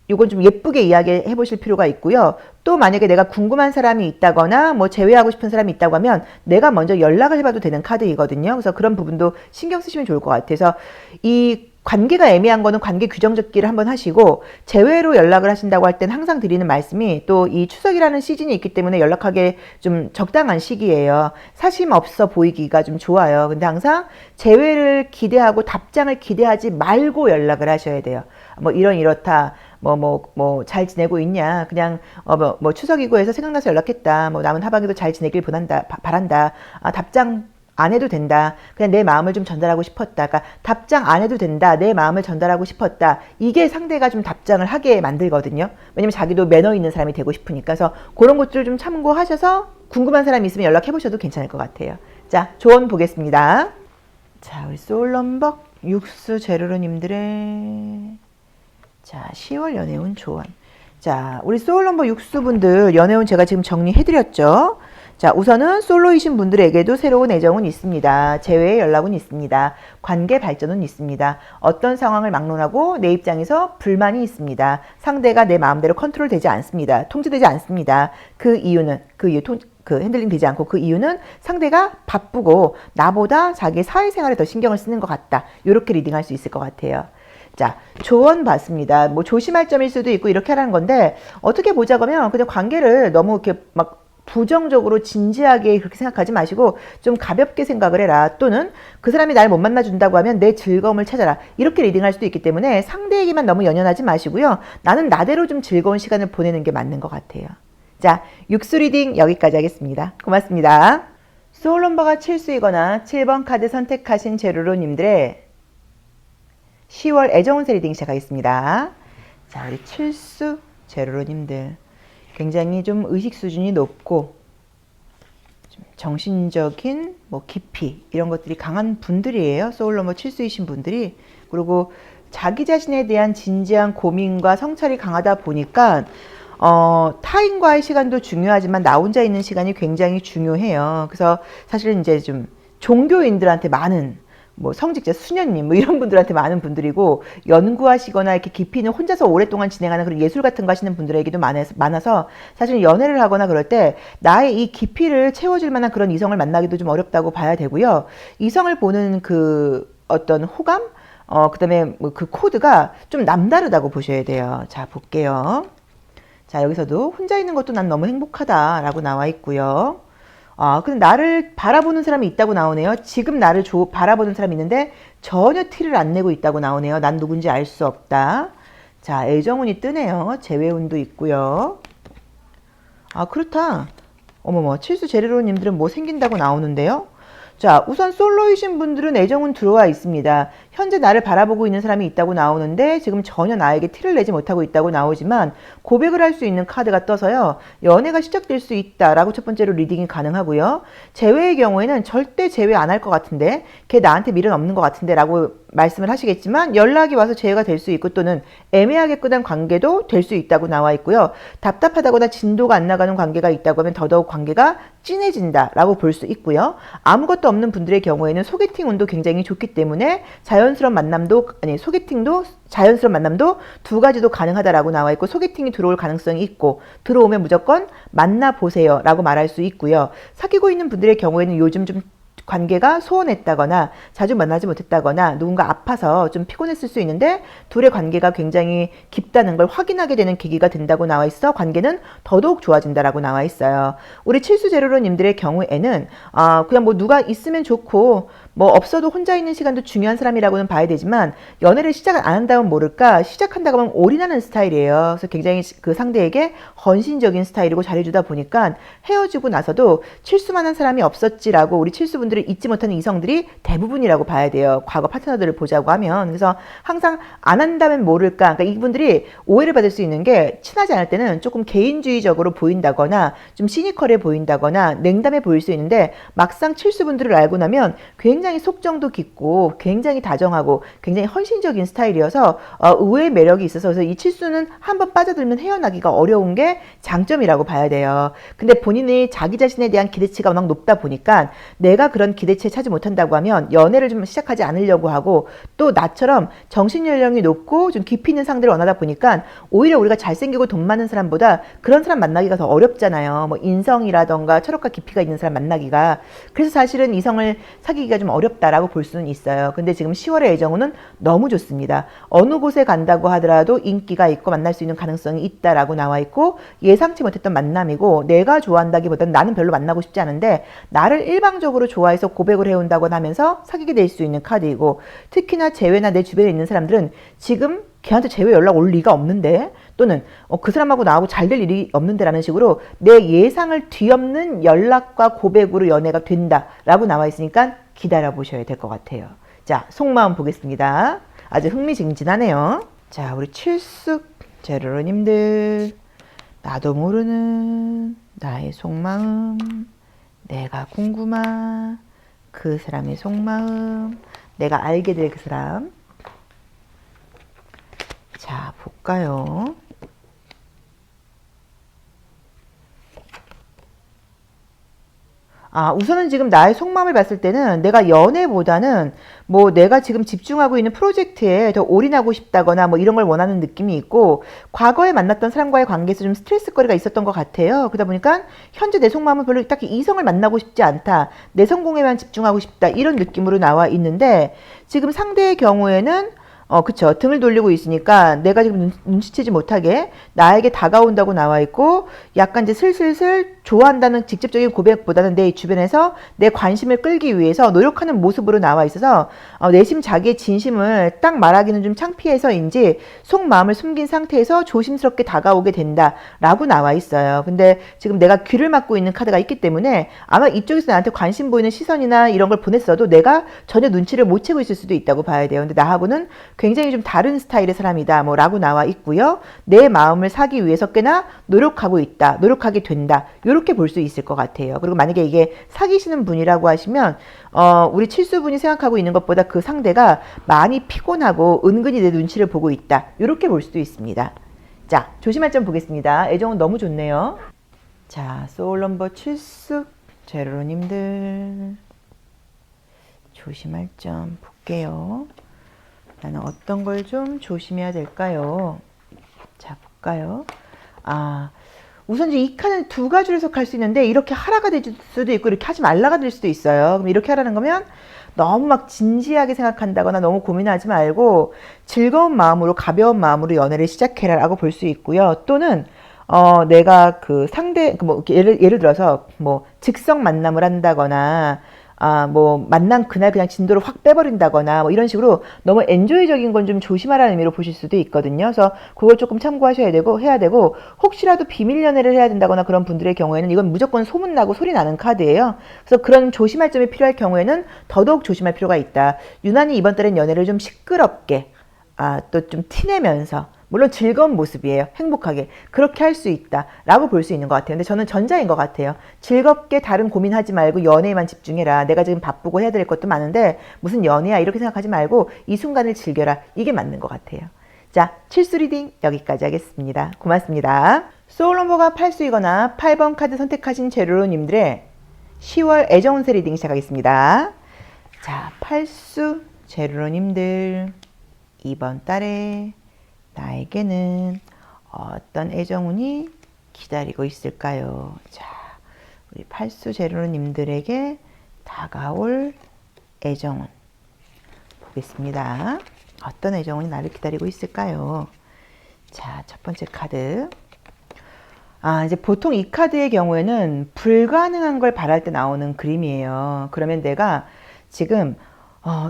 이건 좀 예쁘게 이야기해 보실 필요가 있고요. 또 만약에 내가 궁금한 사람이 있다거나 뭐 제외하고 싶은 사람이 있다고 하면 내가 먼저 연락을 해봐도 되는 카드이거든요. 그래서 그런 부분도 신경 쓰시면 좋을 것 같아서 이 관계가 애매한 거는 관계 규정 잡기를 한번 하시고 제외로 연락을 하신다고 할 땐 항상 드리는 말씀이 또 이 추석이라는 시즌이 있기 때문에 연락하기에 좀 적당한 시기예요. 사심 없어 보이기가 좀 좋아요. 근데 항상 제외를 기대하고 답장을 기대하지 말고 연락을 하셔야 돼요. 뭐 이렇다. 잘 지내고 있냐. 그냥, 추석이고 해서 생각나서 연락했다. 남은 하반기도 잘 지내길 바란다. 답장 안 해도 된다. 그냥 내 마음을 좀 전달하고 싶었다. 그러니까 답장 안 해도 된다. 내 마음을 전달하고 싶었다. 이게 상대가 좀 답장을 하게 만들거든요. 왜냐면 자기도 매너 있는 사람이 되고 싶으니까. 그래서 그런 것들을 좀 참고하셔서 궁금한 사람이 있으면 연락해 보셔도 괜찮을 것 같아요. 자, 조언 보겠습니다. 자, 우리 소울넘버 육수 제로로님들의 자, 10월 연애운 조언. 자, 우리 소울넘버 육수분들 연애운 제가 지금 정리해드렸죠. 자, 우선은 솔로이신 분들에게도 새로운 애정은 있습니다. 재회의 연락은 있습니다. 관계 발전은 있습니다. 어떤 상황을 막론하고 내 입장에서 불만이 있습니다. 상대가 내 마음대로 컨트롤되지 않습니다. 통제되지 않습니다. 그 이유는 핸들링 되지 않고 그 이유는 상대가 바쁘고 나보다 자기 사회생활에 더 신경을 쓰는 것 같다. 이렇게 리딩할 수 있을 것 같아요. 자, 조언 받습니다. 뭐 조심할 점일 수도 있고 이렇게 하라는 건데 어떻게 보자고 하면 그냥 관계를 너무 이렇게 막 부정적으로 진지하게 그렇게 생각하지 마시고 좀 가볍게 생각을 해라. 또는 그 사람이 날 못 만나준다고 하면 내 즐거움을 찾아라. 이렇게 리딩할 수도 있기 때문에 상대에게만 너무 연연하지 마시고요. 나는 나대로 좀 즐거운 시간을 보내는 게 맞는 것 같아요. 자, 육수 리딩 여기까지 하겠습니다. 고맙습니다. 소울넘버가 7수이거나 7번 카드 선택하신 제로로님들의 10월 애정운세 리딩 시작하겠습니다. 자, 우리 7수 제로로님들 굉장히 좀 의식 수준이 높고 좀 정신적인 깊이 이런 것들이 강한 분들이에요. 소울넘버 7수이신 분들이. 그리고 자기 자신에 대한 진지한 고민과 성찰이 강하다 보니까 타인과의 시간도 중요하지만 나 혼자 있는 시간이 굉장히 중요해요. 그래서 사실은 이제 좀 종교인들한테 많은 뭐 성직자 수녀님 뭐 이런 분들한테 많은 분들이고, 연구하시거나 이렇게 깊이 있는 혼자서 오랫동안 진행하는 그런 예술 같은 거 하시는 분들에게도 많아서 사실 연애를 하거나 그럴 때 나의 이 깊이를 채워줄 만한 그런 이성을 만나기도 좀 어렵다고 봐야 되고요. 이성을 보는 그 어떤 호감, 그다음에 뭐 그 코드가 좀 남다르다고 보셔야 돼요. 자, 볼게요. 자, 여기서도 혼자 있는 것도 난 너무 행복하다라고 나와 있고요. 근데 나를 바라보는 사람이 있다고 나오네요. 지금 나를 바라보는 사람이 있는데 전혀 티를 안 내고 있다고 나오네요. 난 누군지 알 수 없다. 자, 애정운이 뜨네요. 재회운도 있고요. 그렇다. 어머머, 칠수 제레로님들은 뭐 생긴다고 나오는데요. 자, 우선 솔로이신 분들은 애정은 들어와 있습니다. 현재 나를 바라보고 있는 사람이 있다고 나오는데 지금 전혀 나에게 티를 내지 못하고 있다고 나오지만 고백을 할 수 있는 카드가 떠서요. 연애가 시작될 수 있다라고 첫 번째로 리딩이 가능하고요. 재회의 경우에는 절대 재회 안 할 것 같은데, 걔 나한테 미련 없는 것 같은데 라고 말씀을 하시겠지만 연락이 와서 재회가 될 수 있고, 또는 애매하게 끝난 관계도 될 수 있다고 나와 있고요. 답답하다거나 진도가 안 나가는 관계가 있다고 하면 더더욱 관계가 진해진다라고 볼 수 있고요. 아무것도 없는 분들의 경우에는 소개팅 운도 굉장히 좋기 때문에 소개팅도 자연스러운 만남도 두 가지도 가능하다라고 나와 있고, 소개팅이 들어올 가능성이 있고, 들어오면 무조건 만나보세요 라고 말할 수 있고요. 사귀고 있는 분들의 경우에는 요즘 좀 관계가 소원했다거나 자주 만나지 못했다거나 누군가 아파서 좀 피곤했을 수 있는데 둘의 관계가 굉장히 깊다는 걸 확인하게 되는 계기가 된다고 나와 있어 관계는 더더욱 좋아진다라고 나와 있어요. 우리 칠수제로로님들의 경우에는 그냥 뭐 누가 있으면 좋고 뭐 없어도 혼자 있는 시간도 중요한 사람이라고는 봐야 되지만, 연애를 시작을 안 한다면 모를까 시작한다고 하면 올인하는 스타일이에요. 그래서 굉장히 그 상대에게 헌신적인 스타일이고 잘해주다 보니까 헤어지고 나서도 칠수만한 사람이 없었지라고 우리 칠수분들을 잊지 못하는 이성들이 대부분이라고 봐야 돼요. 과거 파트너들을 보자고 하면. 그래서 항상 안 한다면 모를까, 그러니까 이분들이 오해를 받을 수 있는 게, 친하지 않을 때는 조금 개인주의적으로 보인다거나 좀 시니컬해 보인다거나 냉담해 보일 수 있는데, 막상 칠수분들을 알고 나면 굉장히 속정도 깊고 굉장히 다정하고 굉장히 헌신적인 스타일이어서 의외의 매력이 있어서, 그래서 이 칠수는 한번 빠져들면 헤어나기가 어려운 게 장점이라고 봐야 돼요. 근데 본인이 자기 자신에 대한 기대치가 워낙 높다 보니까 내가 그런 기대치에 차지 못한다고 하면 연애를 좀 시작하지 않으려고 하고, 또 나처럼 정신연령이 높고 좀 깊이 있는 상대를 원하다 보니까 오히려 우리가 잘생기고 돈 많은 사람보다 그런 사람 만나기가 더 어렵잖아요. 뭐 인성이라던가 철학과 깊이가 있는 사람 만나기가. 그래서 사실은 이성을 사귀기가 좀 어렵다라고 볼 수는 있어요. 근데 지금 10월의 애정운은 너무 좋습니다. 어느 곳에 간다고 하더라도 인기가 있고 만날 수 있는 가능성이 있다라고 나와 있고, 예상치 못했던 만남이고, 내가 좋아한다기보다는 나는 별로 만나고 싶지 않은데 나를 일방적으로 좋아해서 고백을 해온다고 하면서 사귀게 될 수 있는 카드이고, 특히나 재회나 내 주변에 있는 사람들은 지금 걔한테 재회 연락 올 리가 없는데, 또는 그 사람하고 나하고 잘 될 일이 없는데 라는 식으로 내 예상을 뒤엎는 연락과 고백으로 연애가 된다라고 나와 있으니까 기다려 보셔야 될 것 같아요. 자, 속마음 보겠습니다. 아주 흥미진진하네요. 자, 우리 칠숙 제로로님들, 나도 모르는 나의 속마음, 내가 궁금한 그 사람의 속마음, 내가 알게 될 그 사람. 자, 볼까요? 우선은 지금 나의 속마음을 봤을 때는 내가 연애보다는 뭐 내가 지금 집중하고 있는 프로젝트에 더 올인하고 싶다거나 뭐 이런 걸 원하는 느낌이 있고, 과거에 만났던 사람과의 관계에서 좀 스트레스거리가 있었던 것 같아요. 그러다 보니까 현재 내 속마음은 별로 딱히 이성을 만나고 싶지 않다, 내 성공에만 집중하고 싶다, 이런 느낌으로 나와 있는데, 지금 상대의 경우에는 그쵸. 등을 돌리고 있으니까 내가 지금 눈치채지 못하게 나에게 다가온다고 나와 있고, 약간 이제 슬슬슬 좋아한다는 직접적인 고백보다는 내 주변에서 내 관심을 끌기 위해서 노력하는 모습으로 나와 있어서 내심 자기의 진심을 딱 말하기는 좀 창피해서인지 속마음을 숨긴 상태에서 조심스럽게 다가오게 된다라고 나와 있어요. 근데 지금 내가 귀를 막고 있는 카드가 있기 때문에 아마 이쪽에서 나한테 관심 보이는 시선이나 이런 걸 보냈어도 내가 전혀 눈치를 못 채고 있을 수도 있다고 봐야 돼요. 근데 나하고는 굉장히 좀 다른 스타일의 사람이다 뭐 라고 나와 있고요. 내 마음을 사기 위해서 꽤나 노력하고 있다, 노력하게 된다, 이렇게 볼 수 있을 것 같아요. 그리고 만약에 이게 사귀시는 분이라고 하시면 우리 칠수분이 생각하고 있는 것보다 그 상대가 많이 피곤하고 은근히 내 눈치를 보고 있다, 이렇게 볼 수도 있습니다. 자, 조심할 점 보겠습니다. 애정은 너무 좋네요. 자, 소울 넘버 7수 제로로님들 조심할 점 볼게요. 나는 어떤 걸 좀 조심해야 될까요? 자, 볼까요? 우선 이제 이 칸은 두 가지로 해석할 수 있는데 이렇게 하라가 될 수도 있고 이렇게 하지 말라가 될 수도 있어요. 그럼 이렇게 하라는 거면 너무 막 진지하게 생각한다거나 너무 고민하지 말고 즐거운 마음으로 가벼운 마음으로 연애를 시작해라 라고 볼 수 있고요. 또는 내가 그 상대 뭐 예를 들어서 뭐 즉석 만남을 한다거나 뭐 만난 그날 그냥 진도를 확 빼버린다거나 뭐 이런 식으로 너무 엔조이적인 건 좀 조심하라는 의미로 보실 수도 있거든요. 그래서 그걸 조금 참고하셔야 되고 해야 되고 혹시라도 비밀 연애를 해야 된다거나 그런 분들의 경우에는 이건 무조건 소문나고 소리 나는 카드예요. 그래서 그런 조심할 점이 필요할 경우에는 더더욱 조심할 필요가 있다. 유난히 이번 달엔 연애를 좀 시끄럽게 또 좀 티내면서 물론 즐거운 모습이에요. 행복하게. 그렇게 할 수 있다. 라고 볼 수 있는 것 같아요. 근데 저는 전자인 것 같아요. 즐겁게 다른 고민하지 말고 연애에만 집중해라. 내가 지금 바쁘고 해야 될 것도 많은데 무슨 연애야 이렇게 생각하지 말고 이 순간을 즐겨라. 이게 맞는 것 같아요. 자, 7수 리딩 여기까지 하겠습니다. 고맙습니다. 소울 넘버가 8수이거나 8번 카드 선택하신 제로로님들의 10월 애정운세 리딩 시작하겠습니다. 자, 8수 제로로님들 이번 달에 나에게는 어떤 애정운이 기다리고 있을까요? 자, 우리 8수 제로님들에게 다가올 애정운 보겠습니다. 어떤 애정운이 나를 기다리고 있을까요? 자, 첫 번째 카드. 이제 보통 이 카드의 경우에는 불가능한 걸 바랄 때 나오는 그림이에요. 그러면 내가 지금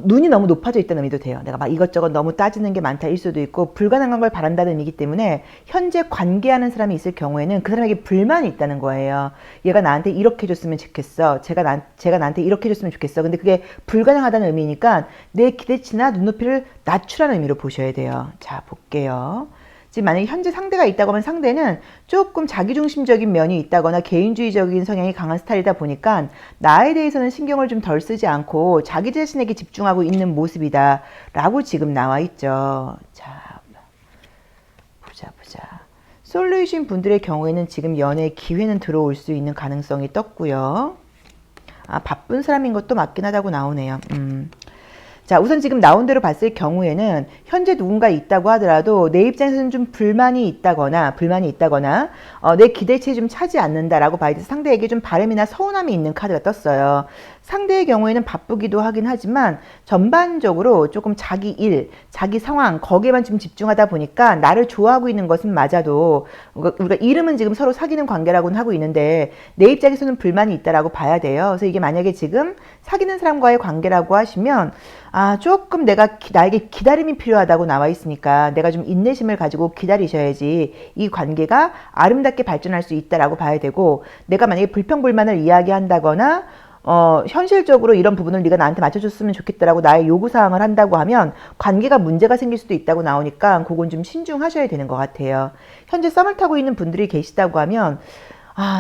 눈이 너무 높아져 있다는 의미도 돼요. 내가 막 이것저것 너무 따지는 게 많다 일 수도 있고 불가능한 걸 바란다는 의미이기 때문에 현재 관계하는 사람이 있을 경우에는 그 사람에게 불만이 있다는 거예요. 얘가 나한테 이렇게 해줬으면 좋겠어. 제가 나한테 이렇게 해줬으면 좋겠어. 근데 그게 불가능하다는 의미니까 내 기대치나 눈높이를 낮추라는 의미로 보셔야 돼요. 자, 볼게요. 지금 만약에 현재 상대가 있다고 하면 상대는 조금 자기중심적인 면이 있다거나 개인주의적인 성향이 강한 스타일이다 보니까 나에 대해서는 신경을 좀 덜 쓰지 않고 자기 자신에게 집중하고 있는 모습이다 라고 지금 나와 있죠. 자, 보자. 솔루이신 분들의 경우에는 지금 연애 기회는 들어올 수 있는 가능성이 떴고요. 바쁜 사람인 것도 맞긴 하다고 나오네요. 자, 우선 지금 나온 대로 봤을 경우에는 현재 누군가 있다고 하더라도 내 입장에서는 좀 불만이 있다거나 내 기대치에 좀 차지 않는다라고 봐야 돼서 상대에게 좀 바람이나 서운함이 있는 카드가 떴어요. 상대의 경우에는 바쁘기도 하긴 하지만 전반적으로 조금 자기 일, 자기 상황 거기에만 좀 집중하다 보니까 나를 좋아하고 있는 것은 맞아도 우리가 이름은 지금 서로 사귀는 관계라고는 하고 있는데 내 입장에서는 불만이 있다라고 봐야 돼요. 그래서 이게 만약에 지금 사귀는 사람과의 관계라고 하시면 조금 나에게 기다림이 필요하다고 나와 있으니까 내가 좀 인내심을 가지고 기다리셔야지 이 관계가 아름답게 발전할 수 있다라고 봐야 되고 내가 만약에 불평불만을 이야기한다거나 현실적으로 이런 부분을 네가 나한테 맞춰줬으면 좋겠다라고 나의 요구사항을 한다고 하면 관계가 문제가 생길 수도 있다고 나오니까 그건 좀 신중하셔야 되는 것 같아요. 현재 썸을 타고 있는 분들이 계시다고 하면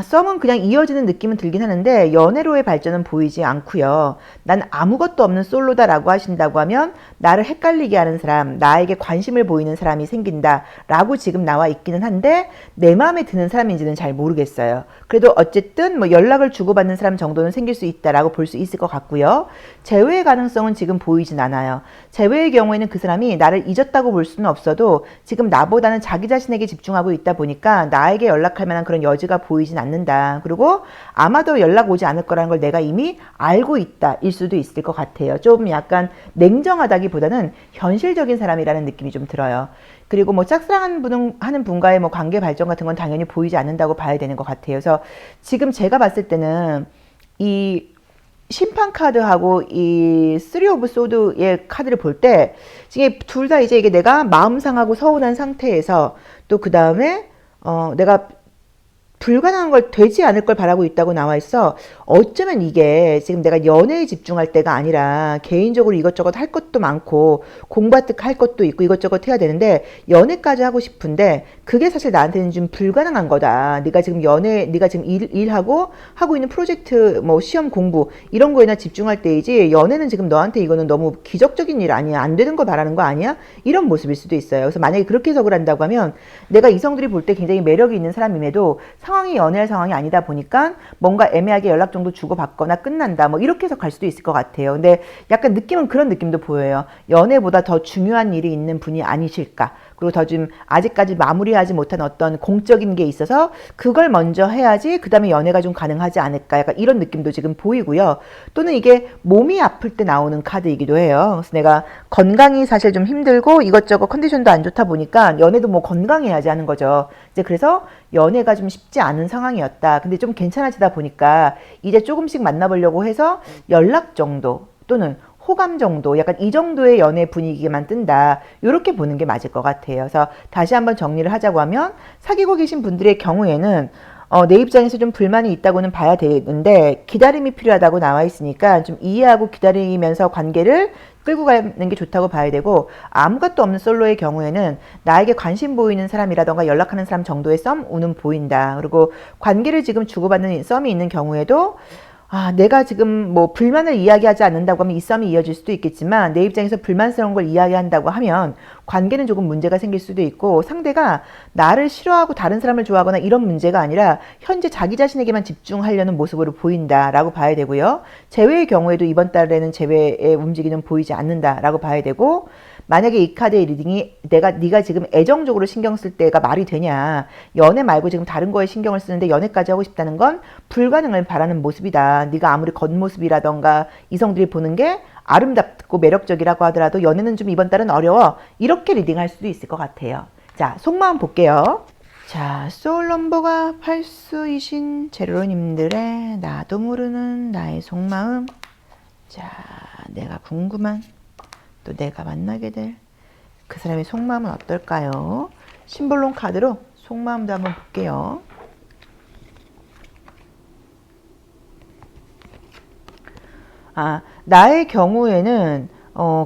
썸은 그냥 이어지는 느낌은 들긴 하는데 연애로의 발전은 보이지 않고요. 난 아무것도 없는 솔로다라고 하신다고 하면 나를 헷갈리게 하는 사람, 나에게 관심을 보이는 사람이 생긴다라고 지금 나와 있기는 한데 내 마음에 드는 사람인지는 잘 모르겠어요. 그래도 어쨌든 뭐 연락을 주고받는 사람 정도는 생길 수 있다라고 볼 수 있을 것 같고요. 재회의 가능성은 지금 보이진 않아요. 재회의 경우에는 그 사람이 나를 잊었다고 볼 수는 없어도 지금 나보다는 자기 자신에게 집중하고 있다 보니까 나에게 연락할 만한 그런 여지가 보이진 않는다. 그리고 아마도 연락 오지 않을 거라는 걸 내가 이미 알고 있다 일 수도 있을 것 같아요. 좀 약간 냉정하다기보다는 현실적인 사람이라는 느낌이 좀 들어요. 그리고 뭐 짝사랑하는 분과의 뭐 관계 발전 같은 건 당연히 보이지 않는다고 봐야 되는 것 같아요. 그래서 지금 제가 봤을 때는 이 심판 카드하고 이 쓰리 오브 소드의 카드를 볼 때 지금 둘 다 이제 이게 내가 마음 상하고 서운한 상태에서 또 그 다음에 내가 불가능한 걸 되지 않을 걸 바라고 있다고 나와 있어. 어쩌면 이게 지금 내가 연애에 집중할 때가 아니라 개인적으로 이것저것 할 것도 많고 할 것도 있고 이것저것 해야 되는데 연애까지 하고 싶은데 그게 사실 나한테는 좀 불가능한 거다. 네가 지금 하고 있는 프로젝트 뭐 시험 공부 이런 거에나 집중할 때이지 연애는 지금 너한테 이거는 너무 기적적인 일 아니야. 안 되는 거 바라는 거 아니야? 이런 모습일 수도 있어요. 그래서 만약에 그렇게 해석을 한다고 하면 내가 이성들이 볼 때 굉장히 매력이 있는 사람임에도 상황이 연애할 상황이 아니다 보니까 뭔가 애매하게 연락 정도 주고받거나 끝난다. 뭐 이렇게 해석할 수도 있을 것 같아요. 근데 약간 느낌은 그런 느낌도 보여요. 연애보다 더 중요한 일이 있는 분이 아니실까. 그리고 더 좀 아직까지 마무리하지 못한 어떤 공적인 게 있어서 그걸 먼저 해야지 그 다음에 연애가 좀 가능하지 않을까. 약간 이런 느낌도 지금 보이고요. 또는 이게 몸이 아플 때 나오는 카드이기도 해요. 그래서 내가 건강이 사실 좀 힘들고 이것저것 컨디션도 안 좋다 보니까 연애도 뭐 건강해야지 하는 거죠. 이제 그래서 연애가 좀 쉽지 않은 상황이었다. 근데 좀 괜찮아지다 보니까 이제 조금씩 만나보려고 해서 연락 정도 또는 호감 정도, 약간 이 정도의 연애 분위기만 뜬다. 이렇게 보는 게 맞을 것 같아요. 그래서 다시 한번 정리를 하자고 하면 사귀고 계신 분들의 경우에는 내 입장에서 좀 불만이 있다고는 봐야 되는데 기다림이 필요하다고 나와 있으니까 좀 이해하고 기다리면서 관계를 끌고 가는 게 좋다고 봐야 되고 아무것도 없는 솔로의 경우에는 나에게 관심 보이는 사람이라던가 연락하는 사람 정도의 썸우는 보인다. 그리고 관계를 지금 주고받는 썸이 있는 경우에도 내가 지금 뭐 불만을 이야기하지 않는다고 하면 이 썸이 이어질 수도 있겠지만 내 입장에서 불만스러운 걸 이야기한다고 하면 관계는 조금 문제가 생길 수도 있고 상대가 나를 싫어하고 다른 사람을 좋아하거나 이런 문제가 아니라 현재 자기 자신에게만 집중하려는 모습으로 보인다라고 봐야 되고요. 재회의 경우에도 이번 달에는 재회의 움직임은 보이지 않는다라고 봐야 되고 만약에 이 카드의 리딩이 네가 지금 애정적으로 신경 쓸 때가 말이 되냐 연애 말고 지금 다른 거에 신경을 쓰는데 연애까지 하고 싶다는 건 불가능을 바라는 모습이다. 네가 아무리 겉모습이라던가 이성들이 보는 게 아름답고 매력적이라고 하더라도 연애는 좀 이번 달은 어려워. 이렇게 리딩할 수도 있을 것 같아요. 자, 속마음 볼게요. 자, 소울 넘버가 팔수이신 제로님들의 나도 모르는 나의 속마음. 자, 내가 궁금한 또 내가 만나게 될 그 사람의 속마음은 어떨까요? 심볼론 카드로 속마음도 한번 볼게요. 나의 경우에는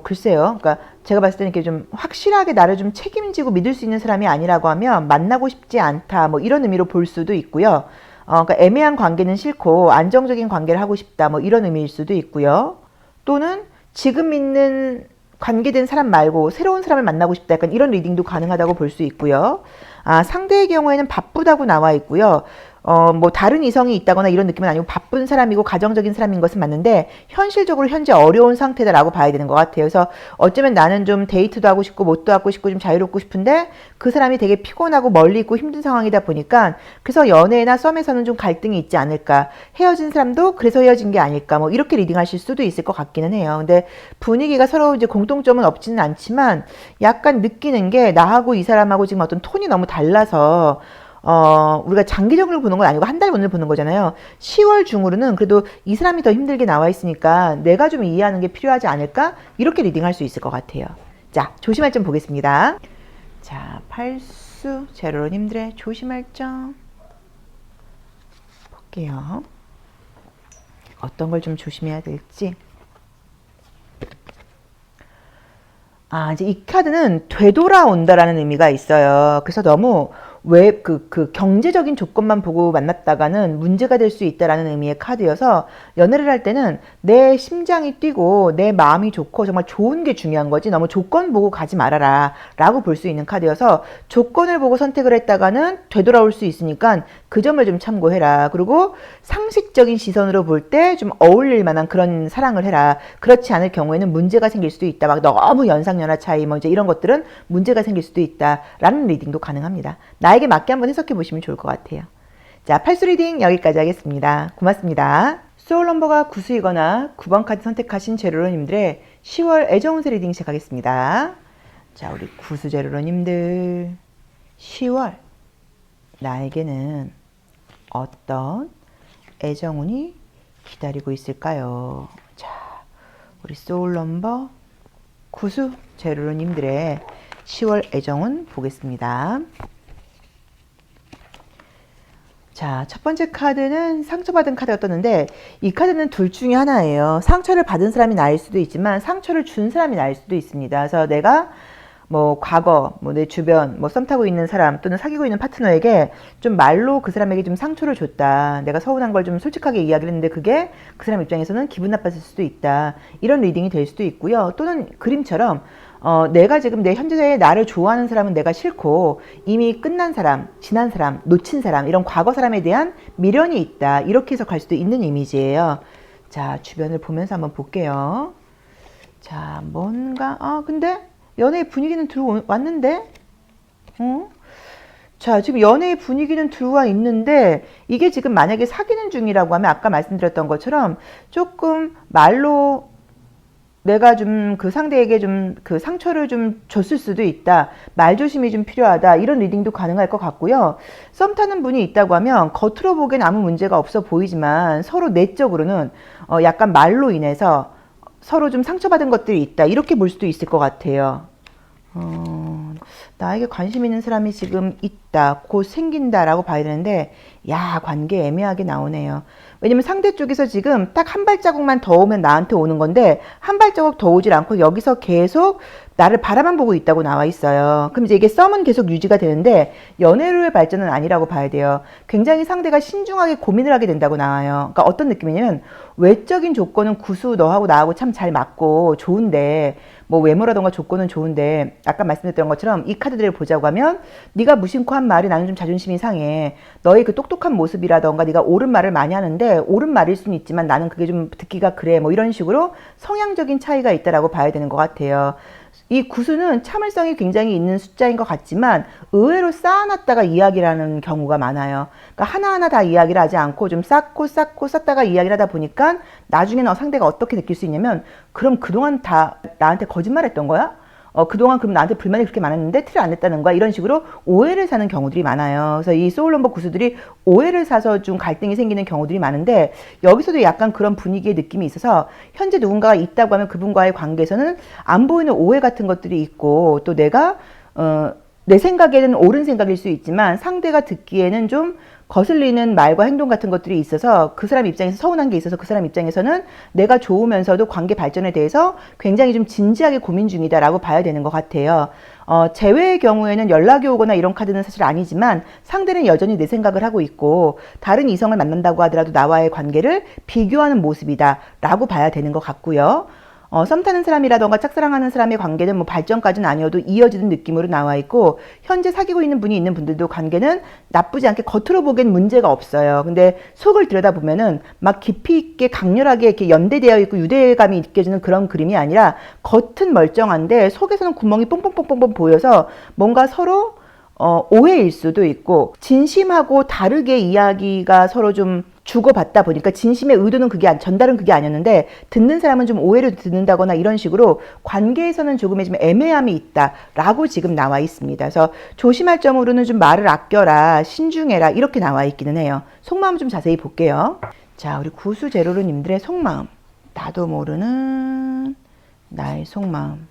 글쎄요. 그러니까 제가 봤을 때는 이렇게 좀 확실하게 나를 좀 책임지고 믿을 수 있는 사람이 아니라고 하면 만나고 싶지 않다. 뭐 이런 의미로 볼 수도 있고요. 그러니까 애매한 관계는 싫고 안정적인 관계를 하고 싶다. 뭐 이런 의미일 수도 있고요. 또는 지금 있는 관계된 사람 말고 새로운 사람을 만나고 싶다. 약간 이런 리딩도 가능하다고 볼 수 있고요. 상대의 경우에는 바쁘다고 나와 있고요. 뭐 다른 이성이 있다거나 이런 느낌은 아니고 바쁜 사람이고 가정적인 사람인 것은 맞는데 현실적으로 현재 어려운 상태다라고 봐야 되는 것 같아요. 그래서 어쩌면 나는 좀 데이트도 하고 싶고 뭣도 하고 싶고 좀 자유롭고 싶은데 그 사람이 되게 피곤하고 멀리 있고 힘든 상황이다 보니까 그래서 연애나 썸에서는 좀 갈등이 있지 않을까. 헤어진 사람도 그래서 헤어진 게 아닐까. 뭐 이렇게 리딩하실 수도 있을 것 같기는 해요. 근데 분위기가 서로 이제 공통점은 없지는 않지만 약간 느끼는 게 나하고 이 사람하고 지금 어떤 톤이 너무 달라서 우리가 장기적으로 보는 건 아니고 한 달 분을 보는 거잖아요. 10월 중으로는 그래도 이 사람이 더 힘들게 나와 있으니까 내가 좀 이해하는 게 필요하지 않을까? 이렇게 리딩할 수 있을 것 같아요. 자, 조심할 점 보겠습니다. 자, 팔수 제로님들의 조심할 점 볼게요. 어떤 걸 좀 조심해야 될지. 이제 이 카드는 되돌아온다라는 의미가 있어요. 그래서 너무 왜 그 경제적인 조건만 보고 만났다가는 문제가 될 수 있다라는 의미의 카드여서 연애를 할 때는 내 심장이 뛰고 내 마음이 좋고 정말 좋은 게 중요한 거지 너무 조건 보고 가지 말아라 라고 볼 수 있는 카드여서 조건을 보고 선택을 했다가는 되돌아올 수 있으니까 그 점을 좀 참고해라. 그리고 상식적인 시선으로 볼 때 좀 어울릴 만한 그런 사랑을 해라. 그렇지 않을 경우에는 문제가 생길 수도 있다. 막 너무 연상연하 차이 뭐 이제 이런 것들은 문제가 생길 수도 있다라는 리딩도 가능합니다. 나에게 맞게 한번 해석해 보시면 좋을 것 같아요. 자, 팔수 리딩 여기까지 하겠습니다. 고맙습니다. 소울 넘버가 9수이거나 9번 카드 선택하신 제로로님들의 10월 애정운세 리딩 시작하겠습니다. 자, 우리 9수 제로로님들 10월 나에게는 어떤 애정운이 기다리고 있을까요? 자, 우리 소울 넘버 9수 제로로님들의 10월 애정운 보겠습니다. 자, 첫 번째 카드는 상처받은 카드가 떴는데 이 카드는 둘 중에 하나예요. 상처를 받은 사람이 나일 수도 있지만 상처를 준 사람이 나일 수도 있습니다. 그래서 내가 뭐 과거, 뭐 내 주변, 뭐 썸 타고 있는 사람 또는 사귀고 있는 파트너에게 좀 말로 그 사람에게 좀 상처를 줬다. 내가 서운한 걸 좀 솔직하게 이야기를 했는데 그게 그 사람 입장에서는 기분 나빴을 수도 있다. 이런 리딩이 될 수도 있고요. 또는 그림처럼 내가 지금 내 현재의 나를 좋아하는 사람은 내가 싫고 이미 끝난 사람, 지난 사람, 놓친 사람 이런 과거 사람에 대한 미련이 있다. 이렇게 해석할 수도 있는 이미지예요. 자, 주변을 보면서 한번 볼게요. 자, 뭔가 근데 연애의 분위기는 들어왔는데 자, 지금 연애의 분위기는 들어와 있는데 이게 지금 만약에 사귀는 중이라고 하면 아까 말씀드렸던 것처럼 조금 말로 내가 좀 그 상대에게 좀 그 상처를 좀 줬을 수도 있다. 말조심이 좀 필요하다. 이런 리딩도 가능할 것 같고요. 썸 타는 분이 있다고 하면 겉으로 보기엔 아무 문제가 없어 보이지만 서로 내적으로는 약간 말로 인해서 서로 좀 상처받은 것들이 있다. 이렇게 볼 수도 있을 것 같아요. 나에게 관심 있는 사람이 지금 있다. 곧 생긴다라고 봐야 되는데 야, 관계 애매하게 나오네요. 왜냐면 상대 쪽에서 지금 딱 한 발자국만 더 오면 나한테 오는 건데 한 발자국 더 오질 않고 여기서 계속 나를 바라만 보고 있다고 나와 있어요. 그럼 이제 이게 썸은 계속 유지가 되는데 연애로의 발전은 아니라고 봐야 돼요. 굉장히 상대가 신중하게 고민을 하게 된다고 나와요. 그러니까 어떤 느낌이냐면 외적인 조건은 구수 너하고 나하고 참 잘 맞고 좋은데 뭐 외모라던가 조건은 좋은데 아까 말씀드렸던 것처럼 이 카드들을 보자고 하면 네가 무심코 한 말이 나는 좀 자존심이 상해. 너의 그 똑똑한 모습이라던가 네가 옳은 말을 많이 하는데 옳은 말일 수는 있지만 나는 그게 좀 듣기가 그래. 뭐 이런 식으로 성향적인 차이가 있다라고 봐야 되는 것 같아요. 이 구수는 참을성이 굉장히 있는 숫자인 것 같지만 의외로 쌓아놨다가 이야기를 하는 경우가 많아요. 그러니까 하나하나 다 이야기를 하지 않고 좀 쌓고 쌓다가 이야기를 하다 보니까 나중에는 상대가 어떻게 느낄 수 있냐면 그럼 그동안 다 나한테 거짓말했던 거야? 그동안 그럼 나한테 불만이 그렇게 많았는데 티를 안 냈다는 거야? 이런 식으로 오해를 사는 경우들이 많아요. 그래서 이 소울넘버 구수들이 오해를 사서 좀 갈등이 생기는 경우들이 많은데 여기서도 약간 그런 분위기의 느낌이 있어서 현재 누군가가 있다고 하면 그분과의 관계에서는 안 보이는 오해 같은 것들이 있고 또 내가 내 생각에는 옳은 생각일 수 있지만 상대가 듣기에는 좀 거슬리는 말과 행동 같은 것들이 있어서 그 사람 입장에서 서운한 게 있어서 그 사람 입장에서는 내가 좋으면서도 관계 발전에 대해서 굉장히 좀 진지하게 고민 중이다라고 봐야 되는 것 같아요. 재회의 경우에는 연락이 오거나 이런 카드는 사실 아니지만 상대는 여전히 내 생각을 하고 있고 다른 이성을 만난다고 하더라도 나와의 관계를 비교하는 모습이다라고 봐야 되는 것 같고요. 썸 타는 사람이라던가 짝사랑하는 사람의 관계는 뭐 발전까지는 아니어도 이어지는 느낌으로 나와 있고 현재 사귀고 있는 분이 있는 분들도 관계는 나쁘지 않게 겉으로 보기엔 문제가 없어요. 근데 속을 들여다보면은 막 깊이 있게 강렬하게 이렇게 연대되어 있고 유대감이 느껴지는 그런 그림이 아니라 겉은 멀쩡한데 속에서는 구멍이 뽕뽕뽕뽕 보여서 뭔가 서로 오해일 수도 있고 진심하고 다르게 이야기가 서로 좀 주고받다 보니까 진심의 의도는 전달은 그게 아니었는데 듣는 사람은 좀 오해를 듣는다거나 이런 식으로 관계에서는 조금의 좀 애매함이 있다라고 지금 나와 있습니다. 그래서 조심할 점으로는 좀 말을 아껴라, 신중해라 이렇게 나와 있기는 해요. 속마음 좀 자세히 볼게요. 자, 우리 구수 제로르님들의 속마음. 나도 모르는 나의 속마음.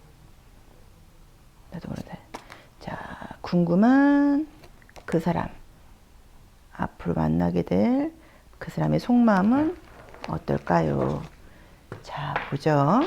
나도 모르는. 자, 궁금한 그 사람. 앞으로 만나게 될 그 사람의 속마음은 어떨까요? 자, 보죠.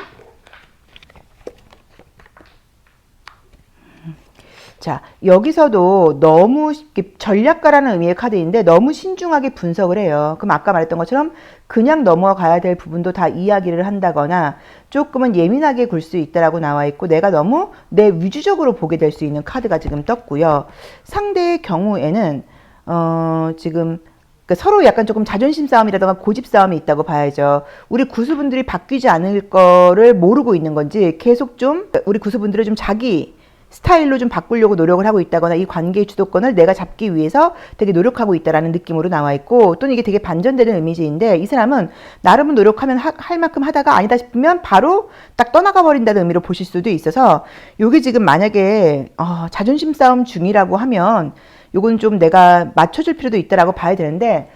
자, 여기서도 너무 전략가라는 의미의 카드인데 너무 신중하게 분석을 해요. 그럼 아까 말했던 것처럼 그냥 넘어가야 될 부분도 다 이야기를 한다거나 조금은 예민하게 굴 수 있다라고 나와 있고 내가 너무 내 위주적으로 보게 될 수 있는 카드가 지금 떴고요. 상대의 경우에는 지금 서로 약간 조금 자존심 싸움이라든가 고집 싸움이 있다고 봐야죠. 우리 구수분들이 바뀌지 않을 거를 모르고 있는 건지 계속 좀 우리 구수분들을 좀 자기 스타일로 좀 바꾸려고 노력을 하고 있다거나 이 관계의 주도권을 내가 잡기 위해서 되게 노력하고 있다라는 느낌으로 나와 있고 또는 이게 되게 반전되는 이미지인데 이 사람은 나름은 노력하면 할 만큼 하다가 아니다 싶으면 바로 딱 떠나가 버린다는 의미로 보실 수도 있어서 요게 지금 만약에 자존심 싸움 중이라고 하면 요건 좀 내가 맞춰줄 필요도 있다라고 봐야 되는데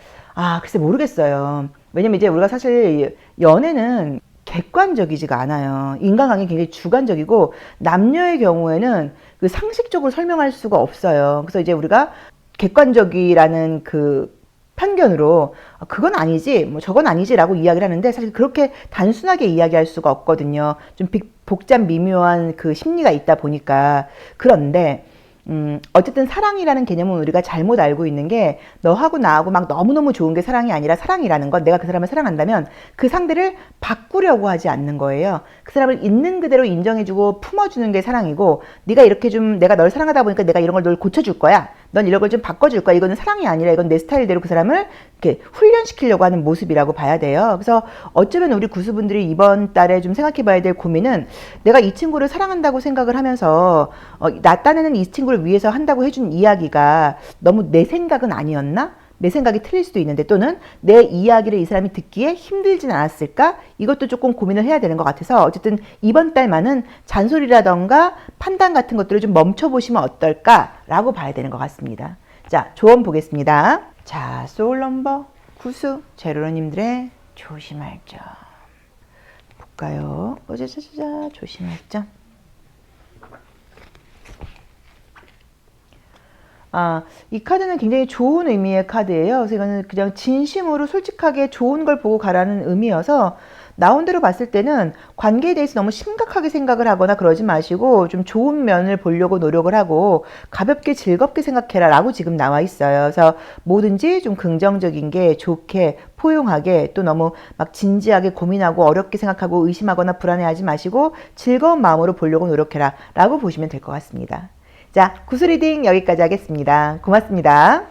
글쎄 모르겠어요. 왜냐면 이제 우리가 사실 연애는 객관적이지가 않아요. 인간관계 굉장히 주관적이고 남녀의 경우에는 그 상식적으로 설명할 수가 없어요. 그래서 이제 우리가 객관적이라는 그 편견으로 그건 아니지, 뭐 저건 아니지라고 이야기를 하는데 사실 그렇게 단순하게 이야기할 수가 없거든요. 좀 복잡 미묘한 그 심리가 있다 보니까. 그런데 어쨌든 사랑이라는 개념은 우리가 잘못 알고 있는 게 너하고 나하고 막 너무너무 좋은 게 사랑이 아니라 사랑이라는 건 내가 그 사람을 사랑한다면 그 상대를 바꾸려고 하지 않는 거예요. 그 사람을 있는 그대로 인정해주고 품어주는 게 사랑이고 네가 이렇게 좀 내가 널 사랑하다 보니까 내가 이런 걸 널 고쳐줄 거야. 넌 이런 걸 좀 바꿔줄 거야. 이거는 사랑이 아니라 이건 내 스타일대로 그 사람을 이렇게 훈련시키려고 하는 모습이라고 봐야 돼요. 그래서 어쩌면 우리 구수분들이 이번 달에 좀 생각해 봐야 될 고민은 내가 이 친구를 사랑한다고 생각을 하면서 나 딴에는 이 친구를 위해서 한다고 해준 이야기가 너무 내 생각은 아니었나? 내 생각이 틀릴 수도 있는데 또는 내 이야기를 이 사람이 듣기에 힘들진 않았을까? 이것도 조금 고민을 해야 되는 것 같아서 어쨌든 이번 달만은 잔소리라던가 판단 같은 것들을 좀 멈춰보시면 어떨까라고 봐야 되는 것 같습니다. 자, 조언 보겠습니다. 자, 소울 넘버 구수 제로로님들의 조심할 점 볼까요? 자자자자 조심할 점. 이 카드는 굉장히 좋은 의미의 카드예요. 그래서 이거는 그냥 진심으로 솔직하게 좋은 걸 보고 가라는 의미여서 나온 대로 봤을 때는 관계에 대해서 너무 심각하게 생각을 하거나 그러지 마시고 좀 좋은 면을 보려고 노력을 하고 가볍게 즐겁게 생각해라 라고 지금 나와 있어요. 그래서 뭐든지 좀 긍정적인 게 좋게 포용하게 또 너무 막 진지하게 고민하고 어렵게 생각하고 의심하거나 불안해하지 마시고 즐거운 마음으로 보려고 노력해라 라고 보시면 될 것 같습니다. 자, 구슬리딩 여기까지 하겠습니다. 고맙습니다.